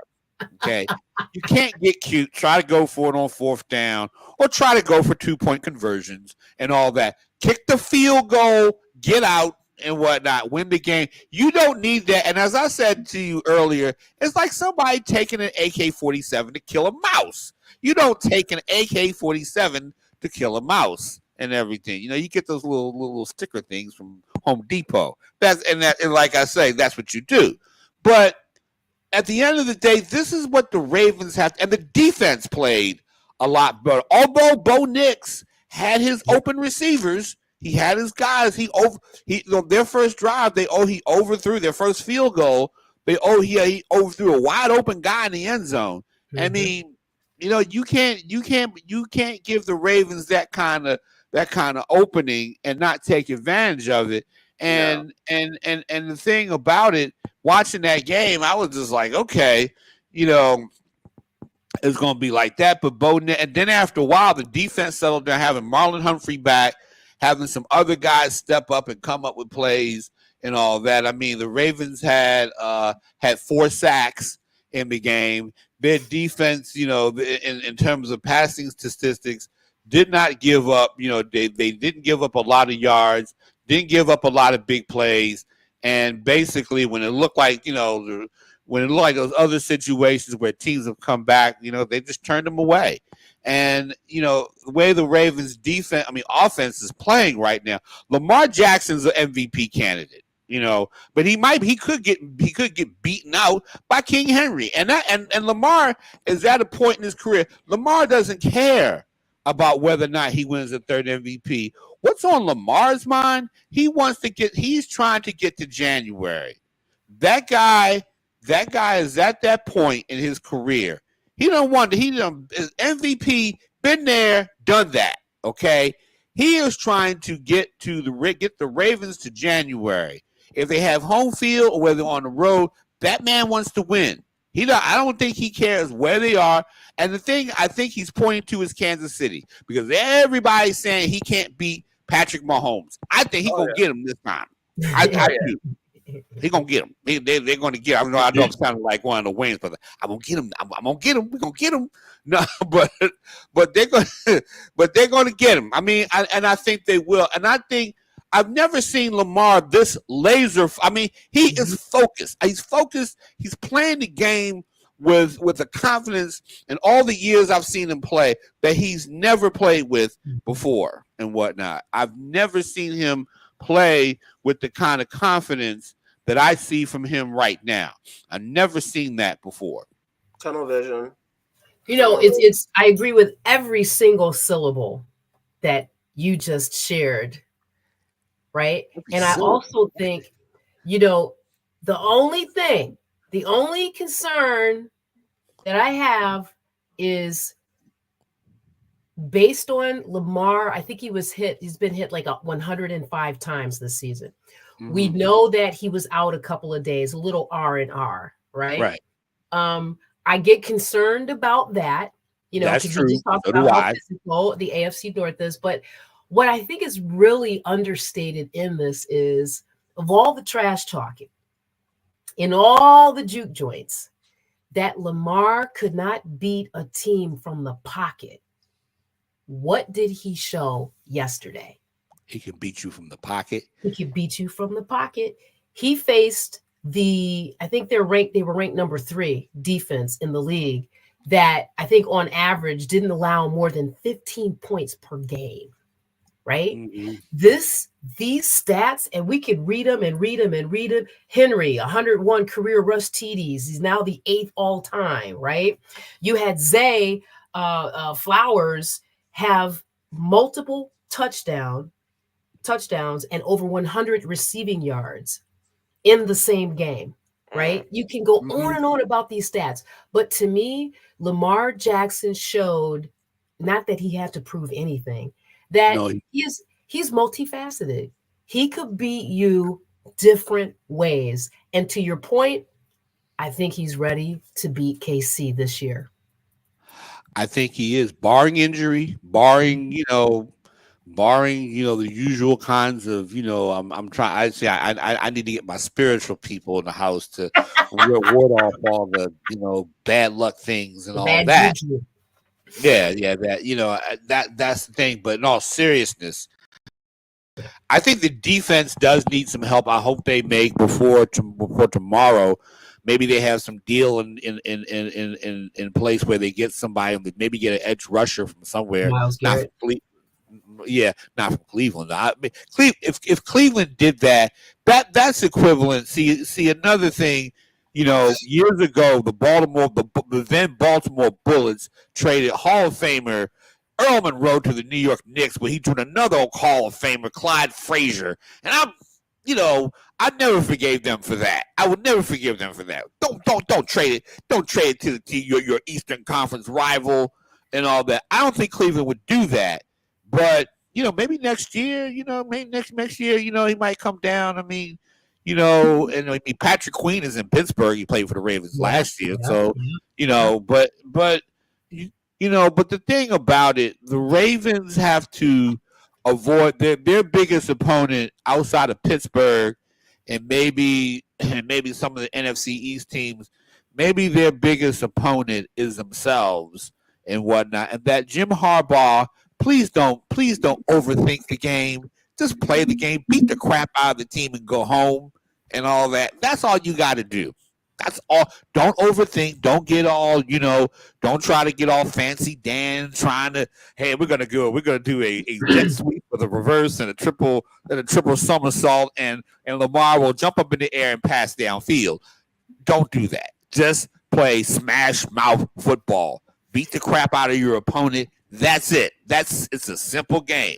Okay, you can't get cute. Try to go for it on fourth down, or try to go for 2-point conversions and all that. Kick the field goal, get out and whatnot, win the game. You don't need that. And as I said to you earlier, it's like somebody taking an AK-47 to kill a mouse. You don't take an AK-47 to kill a mouse and everything. You get those little sticker things from Home Depot. And like I say, that's what you do. But at the end of the day, this is what the Ravens have, and the defense played a lot better. Although Bo Nix had his open receivers, he had his guys. Their first drive, he overthrew their first field goal. He overthrew a wide open guy in the end zone. Mm-hmm. I mean, you can't give the Ravens that kind of opening and not take advantage of it. And the thing about it, watching that game, I was just like, okay, it's going to be like that. But and then after a while, the defense settled down, having Marlon Humphrey back, having some other guys step up and come up with plays and all that. I mean, the Ravens had 4 sacks in the game. Their defense, in terms of passing statistics, did not give up. They didn't give up a lot of yards, didn't give up a lot of big plays. And basically, when it looked like, those other situations where teams have come back, they just turned them away. And, the way the Ravens offense is playing right now, Lamar Jackson's an MVP candidate, but he could get beaten out by King Henry. And Lamar is at a point in his career, Lamar doesn't care about whether or not he wins the third MVP. What's on Lamar's mind? He's trying to get to January. That guy is at that point in his career. Is MVP, been there, done that. Okay. He is trying to get the Ravens to January. If they have home field or whether on the road, that man wants to win. I don't think he cares where they are. And the thing I think he's pointing to is Kansas City, because everybody's saying he can't beat Patrick Mahomes. I think he's going to get him this time. I do. He's going to get him. They're going to get him. I know I'm sounding like one of the Waynes, but I'm going to get him. I'm going to get him. We're going to get him. No, but they're going to get him. I mean, I think they will. And I think I've never seen Lamar this laser. I mean, he is focused. He's focused. He's playing the game with a confidence in all the years I've seen him play that he's never played with before and whatnot. I've never seen him play with the kind of confidence that I see from him right now. I've never seen that before. Tunnel vision. It's I agree with every single syllable that you just shared. Right. And I also think, the only concern that I have is based on Lamar. I think he's been hit like 105 times this season. Mm-hmm. We know that he was out a couple of days, a little R&R, right? Right. I get concerned about that, that's true. We just talked about how physical the AFC North is, but what I think is really understated in this is, of all the trash talking in all the juke joints, that Lamar could not beat a team from the pocket. What did he show yesterday? He can beat you from the pocket. He can beat you from the pocket. He faced I think they were ranked number 3 defense in the league that I think on average didn't allow more than 15 points per game. Right? Mm-hmm. These stats, and we could read them. Henry, 101 career rush TDs. He's now the 8th all time, right? You had Zay Flowers have multiple touchdowns and over 100 receiving yards in the same game, right? You can go on and on about these stats, but to me, Lamar Jackson showed not that he had to prove anything, that he's multifaceted. He could beat you different ways. And to your point, I think he's ready to beat KC this year. I think he is, barring injury, barring the usual kinds of I'm trying. I say I need to get my spiritual people in the house to ward off all the bad luck things and The all bad that. juju. Yeah, that's the thing. But in all seriousness, I think the defense does need some help. I hope they make before tomorrow. Maybe they have some deal in place where they get somebody, maybe get an edge rusher from somewhere, Miles not from Garrett. yeah, not from Cleveland. I mean, if Cleveland did that, that's equivalent. See another thing. Years ago, the then Baltimore Bullets traded Hall of Famer Earl Monroe to the New York Knicks, but he drew another Hall of Famer, Clyde Frazier, and I never forgave them for that. I would never forgive them for that. Don't trade it. Don't trade it to your Eastern Conference rival and all that. I don't think Cleveland would do that. But maybe next year, maybe next year, he might come down. I mean, and I mean Patrick Queen is in Pittsburgh. He played for the Ravens Yeah, last year, yeah, so yeah. but the thing about it, the Ravens have to avoid their biggest opponent outside of Pittsburgh, and maybe some of the NFC East teams. Maybe their biggest opponent is themselves and whatnot, and that Jim Harbaugh. Please don't overthink the game. Just play the game, beat the crap out of the team, and go home, and all that. That's all you got to do. That's all. Don't overthink. Don't get all. Don't try to get all fancy Dan trying to. Hey, we're gonna go. We're gonna do a jet sweep with a reverse and a triple somersault, and Lamar will jump up in the air and pass downfield. Don't do that. Just play smash mouth football. Beat the crap out of your opponent. That's it. It's a simple game.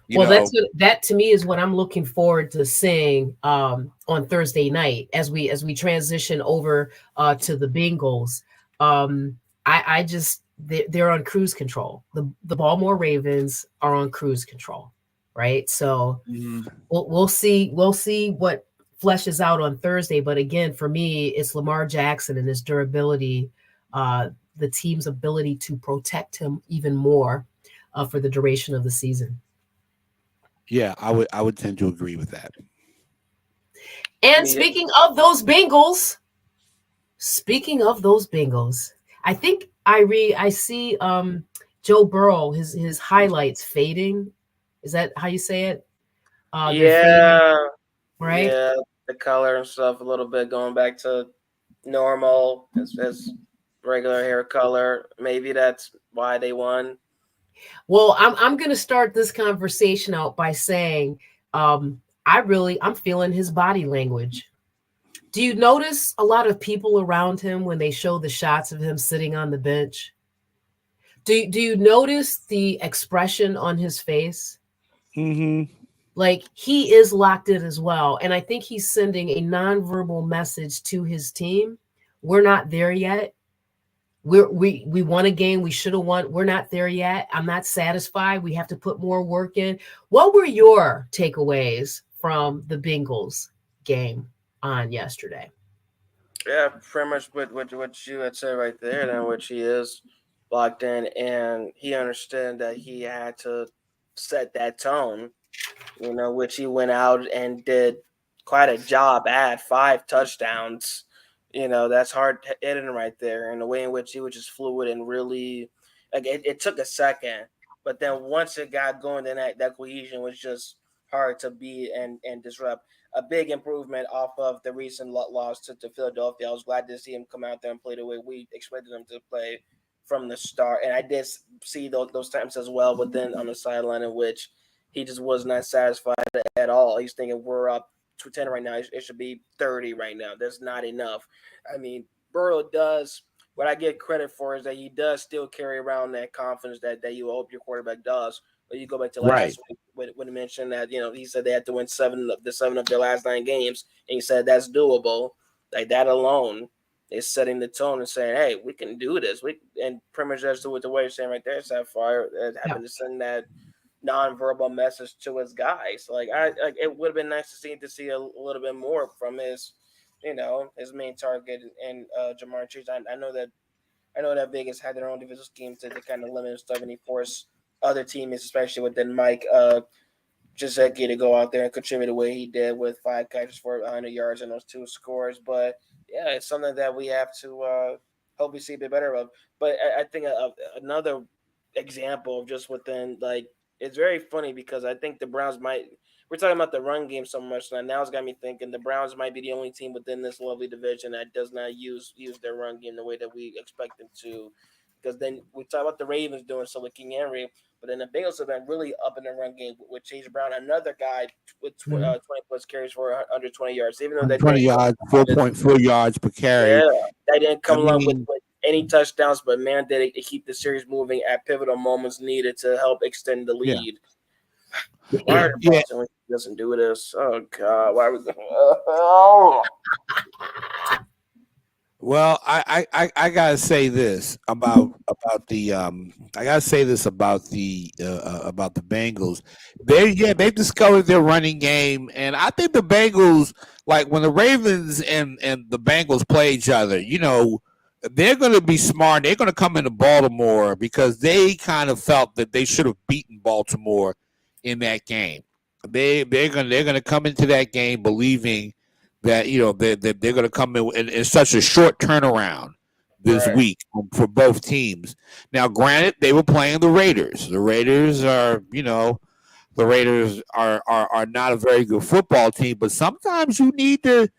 You Well, know. that to me is what I'm looking forward to seeing on Thursday night as we transition over to the Bengals. I just they're on cruise control. The Baltimore Ravens are on cruise control, right? So we'll see what fleshes out on Thursday. But again, for me, it's Lamar Jackson and his durability, the team's ability to protect him even more for the duration of the season. Yeah, I would tend to agree with that. And Yeah. speaking of those Bengals, I think I see Joe Burrow, his highlights fading. Is that how you say it? They're fading, Yeah, right? yeah, the color and stuff a little bit going back to normal as regular hair color. Maybe that's why they won. Well, I'm gonna start this conversation out by saying I'm feeling his body language. Do you notice a lot of people around him when they show the shots of him sitting on the bench? Do you notice the expression on his face? Mm-hmm. Like he is locked in as well. And I think he's sending a nonverbal message to his team. We're not there yet. We won a game. We should have won. We're not there yet. I'm not satisfied. We have to put more work in. What were your takeaways from the Bengals game on yesterday? Yeah, pretty much what you had said right there. Then which he is locked in, and he understood that he had to set that tone. Which he went out and did quite a job at 5 touchdowns. That's hard hitting right there. And the way in which he was just fluid and really, like it took a second, but then once it got going, then that cohesion was just hard to beat and disrupt. A big improvement off of the recent loss to Philadelphia. I was glad to see him come out there and play the way we expected him to play from the start. And I did see those times as well, but then on the sideline in which he just was not satisfied at all. He's thinking we're up to 10 right now. It should be 30 right now. That's not enough. I mean, Burrow does what I get credit for is that he does still carry around that confidence that you hope your quarterback does. But you go back to Right. last week when he mentioned that, he said they had to win seven of their last 9 games, and he said that's doable. Like that alone is setting the tone and saying, hey, we can do this. And pretty much that's what the way you're saying right there, Sapphire, Yeah. having to send that nonverbal message to his guys. It would have been nice to see a little bit more from his main target and Jamar Chase. I know that I know that Vegas had their own divisional scheme to kind of limit stuff, and he forced other teams, especially within Mike Gesicki, to go out there and contribute the way he did with 5 catches for 100 yards and those 2 scores. But yeah, it's something that we have to hope we see a bit better of. But I think another example of just within like it's very funny because I think the Browns might. We're talking about the run game so much now it's got me thinking the Browns might be the only team within this lovely division that does not use their run game the way that we expect them to. Because then we talk about the Ravens doing so with King Henry, but then the Bengals have been really up in the run game with Chase Brown, another guy with 20 plus carries for under 20 yards. Even though that 20 yards, 4.4 yards per carry. Yeah, they didn't come along with any touchdowns, but man, did it keep the series moving at pivotal moments needed to help extend the lead. Why doesn't do this? Oh God, why was Well, I gotta say this about the Bengals. They've discovered their running game, and I think the Bengals, like when the Ravens and the Bengals play each other, they're going to be smart. They're going to come into Baltimore because they kind of felt that they should have beaten Baltimore in that game. They're going to come into that game believing that that they're going to come in such a short turnaround this week for both teams. Now, granted, they were playing the Raiders. The Raiders are not a very good football team, but sometimes you need to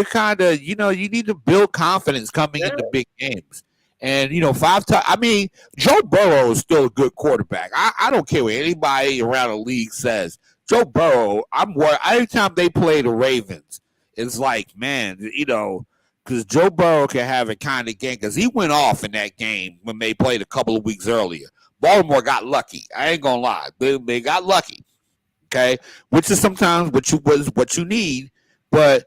kind of you need to build confidence coming into big games. And 5 times. I mean, Joe Burrow is still a good quarterback. I don't care what anybody around the league says. Joe Burrow, I'm worried. Every time they play the Ravens, it's like, man, because Joe Burrow can have a kind of game because he went off in that game when they played a couple of weeks earlier. Baltimore got lucky. I ain't gonna lie, they got lucky. Okay, which is sometimes what you need, but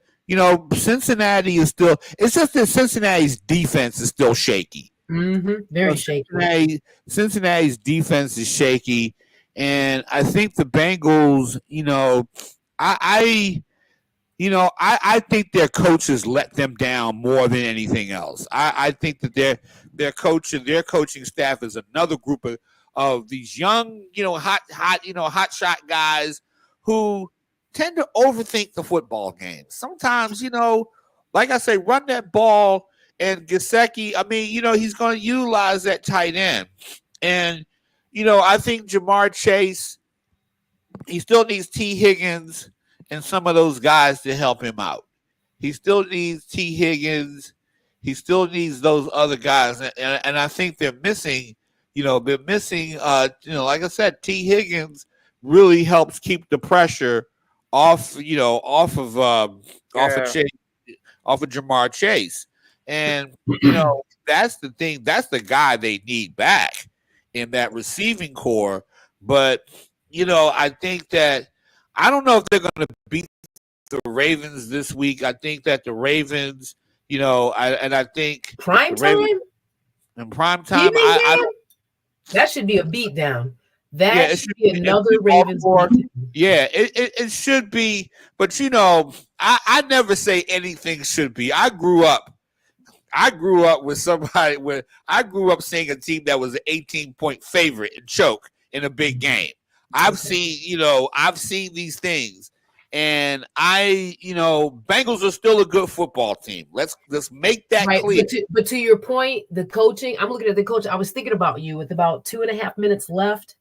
Cincinnati is still. It's just that Cincinnati's defense is still shaky. Very shaky. Cincinnati's defense is shaky, and I think the Bengals. I think their coaches let them down more than anything else. I think that their coaching staff is another group of these young, hot shot guys who tend to overthink the football game. Sometimes, like I say, run that ball, and Gesicki, I mean, he's going to utilize that tight end. And, I think Jamar Chase, he still needs T. Higgins and some of those guys to help him out. He still needs T. Higgins. He still needs those other guys. And I think they're missing, like I said, T. Higgins really helps keep the pressure off of Jamar Chase. And, that's the thing. That's the guy they need back in that receiving core. But, I think that I don't know if they're going to beat the Ravens this week. I think that the Ravens, I think prime time in prime time, that should be a beatdown. That should be another Ravens beatdown. Yeah, it should be. But I never say anything should be. I grew up with somebody where I grew up seeing a team that was an 18-point favorite and choke in a big game. I've seen these things, and Bengals are still a good football team. Let's make that clear. But to your point, the coaching, I'm looking at the coach. I was thinking about you with about 2.5 minutes left,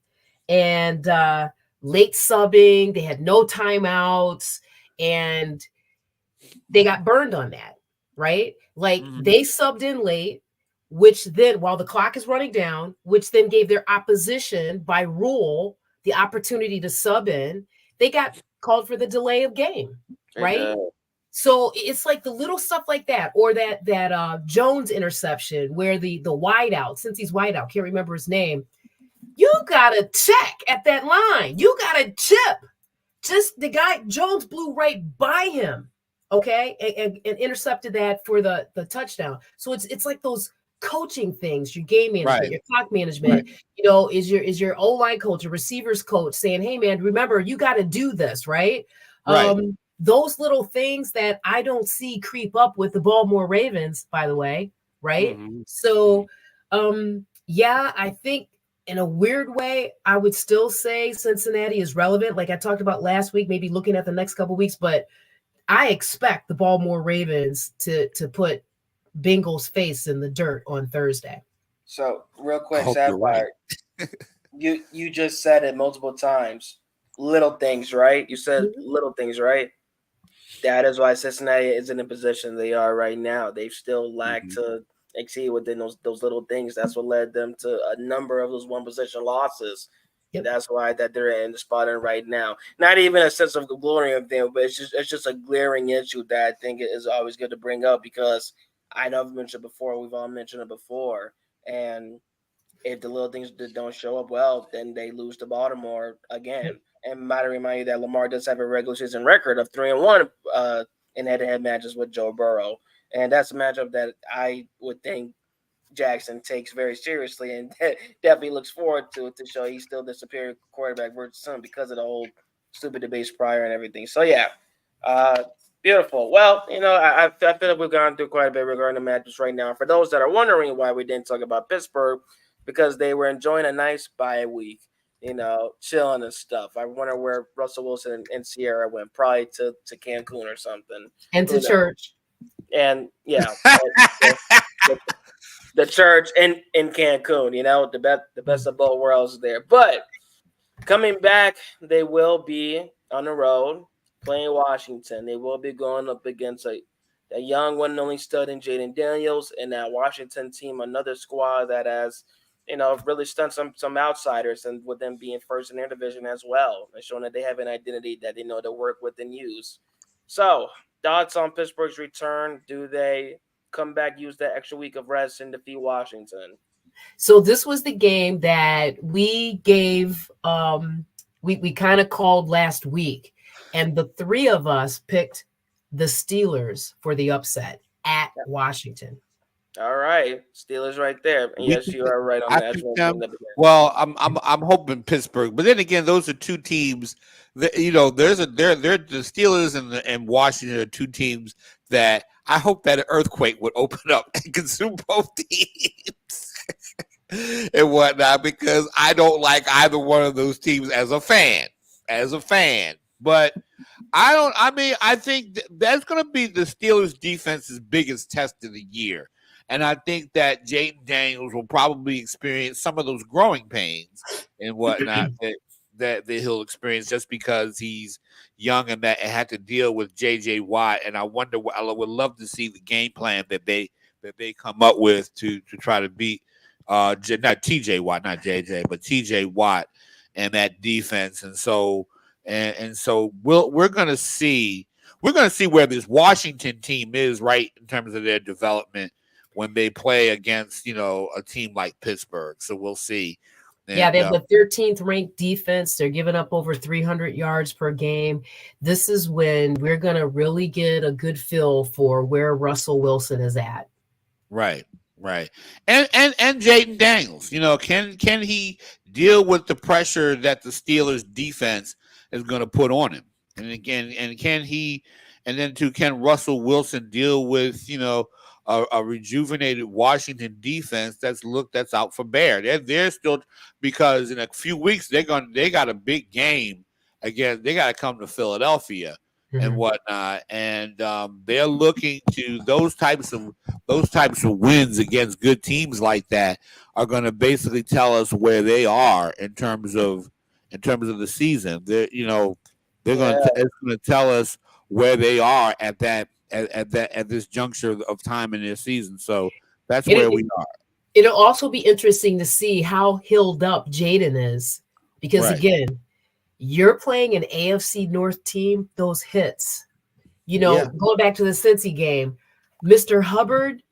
and late subbing. They had no timeouts, and they got burned on that, right? Like they subbed in late, which then, while the clock is running down, which then gave their opposition by rule the opportunity to sub in. They got called for the delay of game, right? So it's like the little stuff like that, or that Jones interception where the wideout, since he's wideout, can't remember his name. You gotta check at that line. You gotta chip. Just the guy Jones blew right by him, okay, and intercepted that for the touchdown. So it's like those coaching things, your game management, your clock management, is your O-line coach, your receivers coach saying, hey man, remember you got to do this, right? Those little things that I don't see creep up with the Baltimore Ravens, by the way, right? Mhm. So, yeah, I think in a weird way, I would still say Cincinnati is relevant. Like I talked about last week, maybe looking at the next couple weeks, but I expect the Baltimore Ravens to put Bengals' face in the dirt on Thursday. So real I quick, hope you're right. Sapphire, you just said it multiple times. Little things, right? You said Mhm. little things, right? That is why Cincinnati is in the position they are right now. They've still lacked Mhm. to exceed within those little things. That's what led them to a number of those one position losses. And Yep. that's why that they're in the spot in right now. Not even a sense of glory of them, but it's just a glaring issue that I think is always good to bring up because I know I've mentioned before, we've all mentioned it before. And if the little things that don't show up well, then they lose to Baltimore Yep. again. And might remind you that Lamar does have a regular season record of 3-1 in head-to-head matches with Joe Burrow, and that's a matchup that I would think Jackson takes very seriously and definitely looks forward to show he's still the superior quarterback versus him because of the whole stupid debates prior and everything. So yeah, uh, beautiful. Well, I feel like we've gone through quite a bit regarding the matches right now. For those that are wondering why we didn't talk about Pittsburgh, because they were enjoying a nice bye week, chilling and stuff. I wonder where Russell Wilson and Sierra went, probably to Cancun or something. And to Who knows? church. And yeah, the, the church in Cancun. The best of both worlds there. But coming back, they will be on the road playing Washington. They will be going up against a young one and only stud in Jaden Daniels and that Washington team, another squad that has really stunned some outsiders and with them being first in their division as well, and showing that they have an identity that they know to work with and use. So, thoughts on Pittsburgh's return? Do they come back, use that extra week of rest, and defeat Washington? So this was the game that we gave we kind of called last week, and the three of us picked the Steelers for the upset at Washington. All right, Steelers right there. And We yes, can you pick, are right on I that. I just picked want to bring them. that again. Well, I'm hoping Pittsburgh, but then again, those are two teams that they're the Steelers and Washington are two teams that I hope that an earthquake would open up and consume both teams and whatnot because I don't like either one of those teams as a fan. But I don't. I mean, I think that's going to be the Steelers' defense's biggest test of the year, and I think that Jaden Daniels will probably experience some of those growing pains and whatnot that he'll experience just because he's young and that and had to deal with J.J. Watt. And I wonder. I would love to see the game plan that they come up with to try to beat not T.J. Watt, not J.J. but T.J. Watt and that defense. And so we're gonna see where this Washington team is right in terms of their development when they play against a team like Pittsburgh. So we'll see. Yeah, they And have the 13th ranked defense. They're giving up over 300 yards per game. This is when we're going to really get a good feel for where Russell Wilson is at. right, right, and Jaden Daniels, can he deal with the pressure that the Steelers defense is going to put on him? And again, and can Russell Wilson deal with a rejuvenated Washington defense that's out for bear? They're still because in a few weeks they got a big game again. They got to come to Philadelphia and Mhm. whatnot, and they're looking to those types of wins against good teams like that are going to basically tell us where they are in terms of the season. They're going Yeah, to it's going to tell us where they are at this juncture of time in their season. So that's It, where it, we are. it'll also be interesting to see how healed up Jaden is because, Right. again, you're playing an AFC North team, those hits. Yeah. Going back to the Cincy game, Mr. Hubbard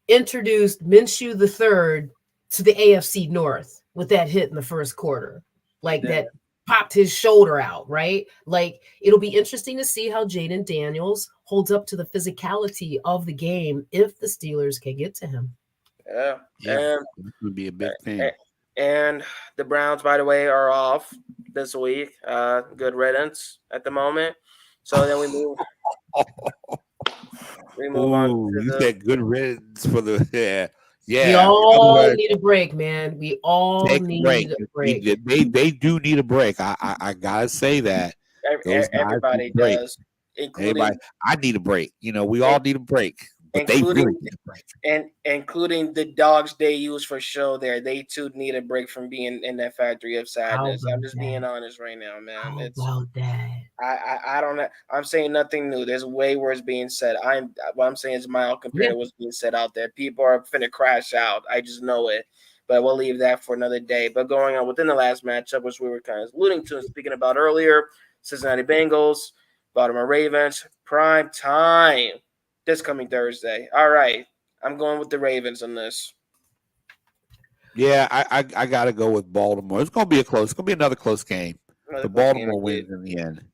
introduced Minshew the third to the AFC North with that hit in the first quarter, he like did. that popped his shoulder out, right? Like it'll be interesting to see how Jaden Daniels holds up to the physicality of the game if the Steelers can get to him. Yeah, Yeah. This would be a big thing. and the Browns, by the way, are off this week. Good riddance at the moment. So then we move on Oh, to you the said good riddance. for the We yeah. all need a break, man. We all Take a break. need a break. They do need a break. I gotta say that those guys need Everybody a break. does, Everybody, including I need a break. We all need a break, but they really including need a break. and including the dogs they use for show there. They too need a break from being in that factory of How sadness. I'm about just being that? honest right now, man. How It's about that? I don't know. I'm saying nothing new. There's way worse being said. What I'm saying is mild compared Yeah. to what's being said out there. People are finna crash out. I just know it. But we'll leave that for another day. But going on within the last matchup, which we were kind of alluding to and speaking about earlier, Cincinnati Bengals, Baltimore Ravens, prime time this coming Thursday. All right. I'm going with the Ravens on this. Yeah, I gotta go with Baltimore. It's gonna be It's gonna be another close game. Another The close game Baltimore indeed. wins in the end.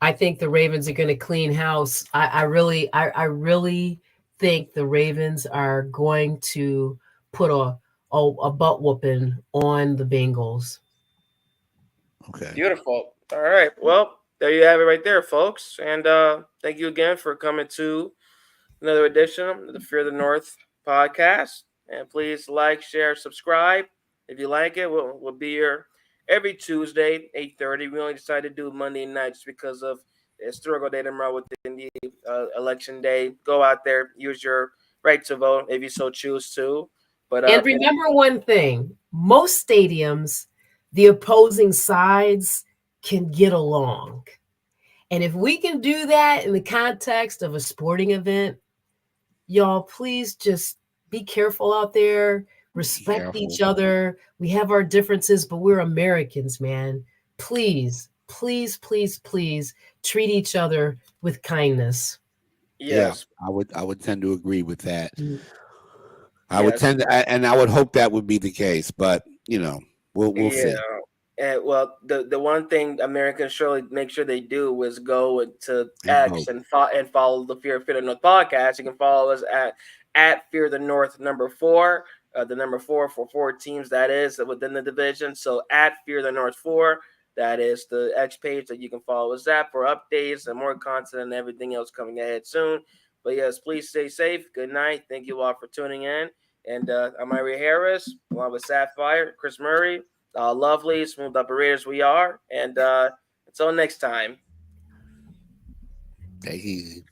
I think the Ravens are going to clean house. I really think the Ravens are going to put a butt whooping on the Bengals. Okay. Beautiful. All right. Well, there you have it right there, folks. And thank you again for coming to another edition of the Fear the North podcast. And please like, share, subscribe. If you like it, we'll be here every Tuesday, 8:30. We only decided to do Monday nights because of the historical day tomorrow within the election day. Go out there, use your right to vote if you so choose to. But And remember one thing, most stadiums, the opposing sides can get along. And if we can do that in the context of a sporting event, y'all, please just be careful out there. Respect each other. We have our differences, but we're Americans, man. Please, please, please, please treat each other with kindness. yes. Yeah, I would tend to agree with that. I Yes. would tend to, and I would hope that would be the case, but we'll see. And well, the one thing Americans surely make sure they do is go to And X and follow the Fear the North podcast. You can follow us at Fear the North #4, the number 4 for 4 teams that is within the division. So at Fear the North 4, that is the X page that you can follow us at for updates and more content and everything else coming ahead soon. But yes, please stay safe. Good night. Thank you all for tuning in. And I'm Irie Harris, along with Sapphire, Chris Murray. Lovely, smooth operators we are. And until next time. Take it easy.